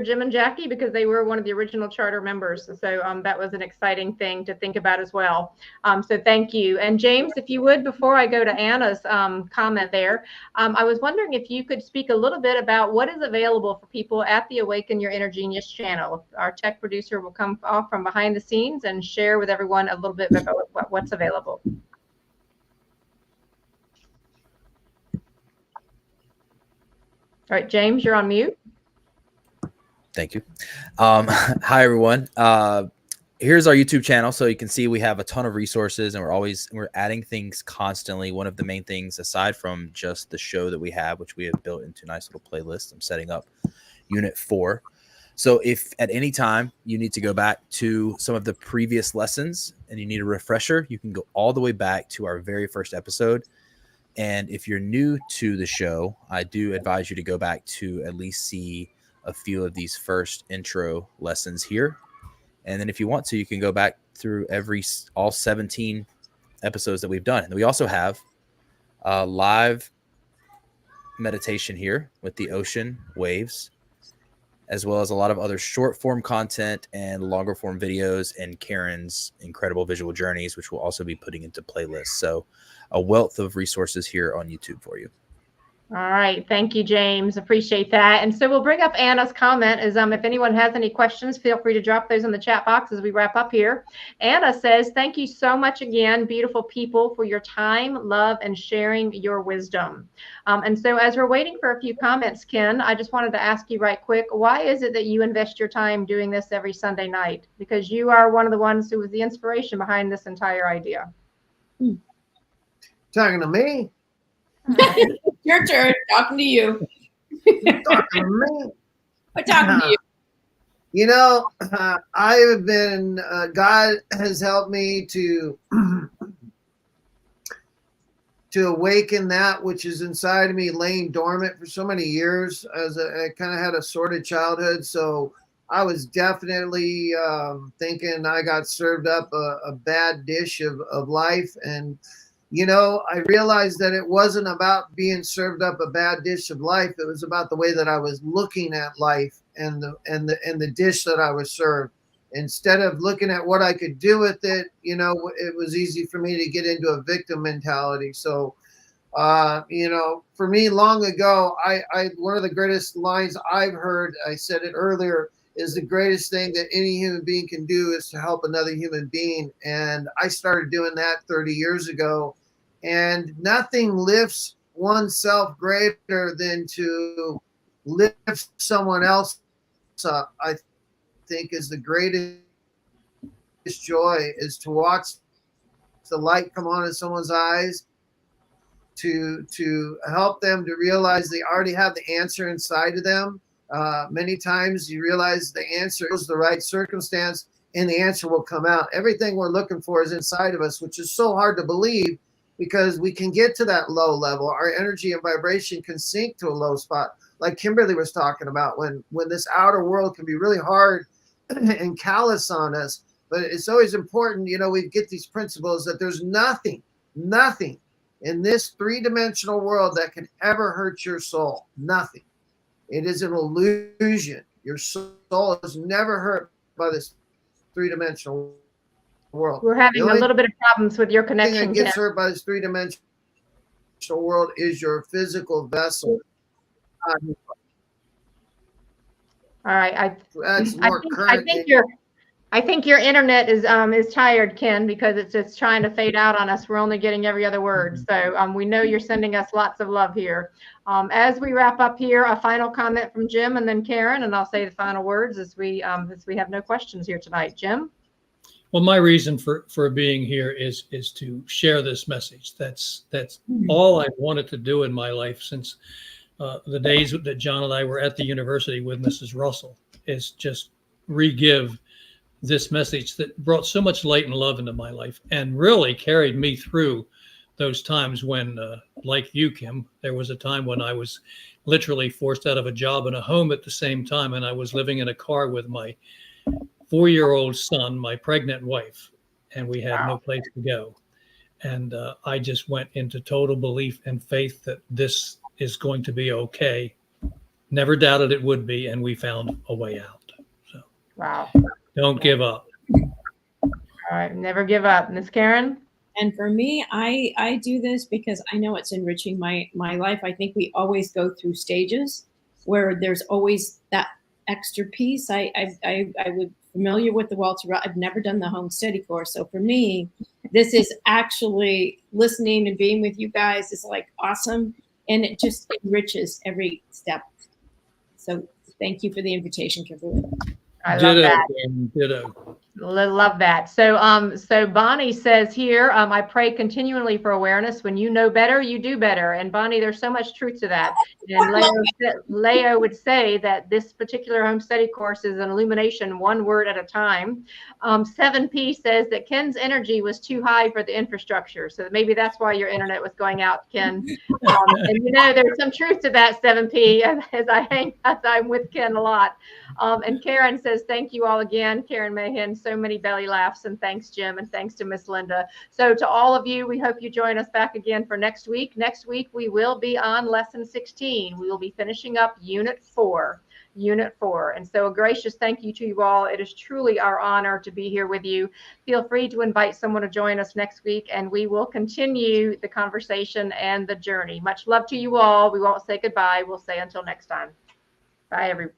Speaker 1: Jim and Jackie, because they were one of the original charter members. So that was an exciting thing to think about as well. So thank you. And James, if you would, before I go to Anna's comment there, I was wondering if you could speak a little bit about what is available for people at the Awaken Your Inner Genius channel. Our tech producer will come off from behind the scenes and share with everyone a little bit about what's available. All right, James, you're on mute.
Speaker 7: Thank you. Hi, everyone. Here's our YouTube channel. So you can see we have a ton of resources, and we're adding things constantly. One of the main things, aside from just the show that we have, which we have built into a nice little playlist, I'm setting up Unit 4. So if at any time you need to go back to some of the previous lessons and you need a refresher, you can go all the way back to our very first episode. And if you're new to the show, I do advise you to go back to at least see a few of these first intro lessons here. And then if you want to, you can go back through all 17 episodes that we've done. And we also have live meditation here with the ocean waves, as well as a lot of other short form content and longer form videos and Karen's incredible visual journeys, which we'll also be putting into playlists. So a wealth of resources here on YouTube for you.
Speaker 1: All right. Thank you, James. Appreciate that. And so we'll bring up Anna's comment is if anyone has any questions, feel free to drop those in the chat box as we wrap up here. Anna says, thank you so much again, beautiful people, for your time, love, and sharing your wisdom. And so as we're waiting for a few comments, Ken, I just wanted to ask you right quick, why is it that you invest your time doing this every Sunday night? Because you are one of the ones who was the inspiration behind this entire idea.
Speaker 3: Talking to me?
Speaker 4: Your turn. Talking to you.
Speaker 3: Talking to me?
Speaker 4: I'm talking to you.
Speaker 3: You know, I have been, God has helped me to awaken that which is inside of me, laying dormant for so many years. I kind of had a sordid childhood, so I was definitely thinking I got served up a bad dish of life. And you know, I realized that it wasn't about being served up a bad dish of life. It was about the way that I was looking at life and the dish that I was served. Instead of looking at what I could do with it, you know, it was easy for me to get into a victim mentality. So, you know, for me long ago, I one of the greatest lines I've heard, I said it earlier, is the greatest thing that any human being can do is to help another human being. And I started doing that 30 years ago. And nothing lifts oneself greater than to lift someone else up. I think is the greatest joy is to watch the light come on in someone's eyes, to help them to realize they already have the answer inside of them. Many times you realize the answer is the right circumstance and the answer will come out. Everything we're looking for is inside of us, which is so hard to believe because we can get to that low level. Our energy and vibration can sink to a low spot, like Kimberly was talking about, when this outer world can be really hard and callous on us. But it's always important, you know, we get these principles that there's nothing in this three-dimensional world that can ever hurt your soul. Nothing. It is an illusion. Your soul is never hurt by this three-dimensional world.
Speaker 1: We're having a little bit of problems with your
Speaker 3: The thing
Speaker 1: connection.
Speaker 3: that gets hurt by this three-dimensional world is your physical vessel.
Speaker 1: All right. I think your internet is tired, Ken, because it's just trying to fade out on us. We're only getting every other word. So we know you're sending us lots of love here. As we wrap up here, a final comment from Jim and then Karen, and I'll say the final words as we have no questions here tonight. Jim?
Speaker 5: Well, my reason for being here is to share this message. That's all I've wanted to do in my life since the days that John and I were at the university with Mrs. Russell, is just re-give this message that brought so much light and love into my life and really carried me through those times when, like you, Kim, there was a time when I was literally forced out of a job and a home at the same time. And I was living in a car with my 4-year-old son, my pregnant wife, and we had no place to go. And I just went into total belief and faith that this is going to be okay. Never doubted it would be. And we found a way out. So
Speaker 1: wow.
Speaker 5: Don't give up.
Speaker 1: All right. Never give up. Miss Karen?
Speaker 4: And for me, I do this because I know it's enriching my life. I think we always go through stages where there's always that extra piece. I would familiar with the Walter. I've never done the home study course. So for me, this is actually listening and being with you guys is like awesome. And it just enriches every step. So thank you for the invitation, Kimberly.
Speaker 1: I love that.
Speaker 5: Ditto.
Speaker 1: Love that. So Bonnie says here, I pray continually for awareness. When you know better, you do better. And Bonnie, there's so much truth to that. And Leo would say that this particular home study course is an illumination, one word at a time. 7P says that Ken's energy was too high for the infrastructure. So maybe that's why your internet was going out, Ken. And you know, there's some truth to that, 7P, as I'm with Ken a lot. And Karen says, thank you all again. Karen Mahan, so many belly laughs, and thanks, Jim, and thanks to Miss Linda. So to all of you, we hope you join us back again for next week. Next week, we will be on lesson 16. We will be finishing up unit 4. And so a gracious thank you to you all. It is truly our honor to be here with you. Feel free to invite someone to join us next week, and we will continue the conversation and the journey. Much love to you all. We won't say goodbye. We'll say until next time. Bye, everyone.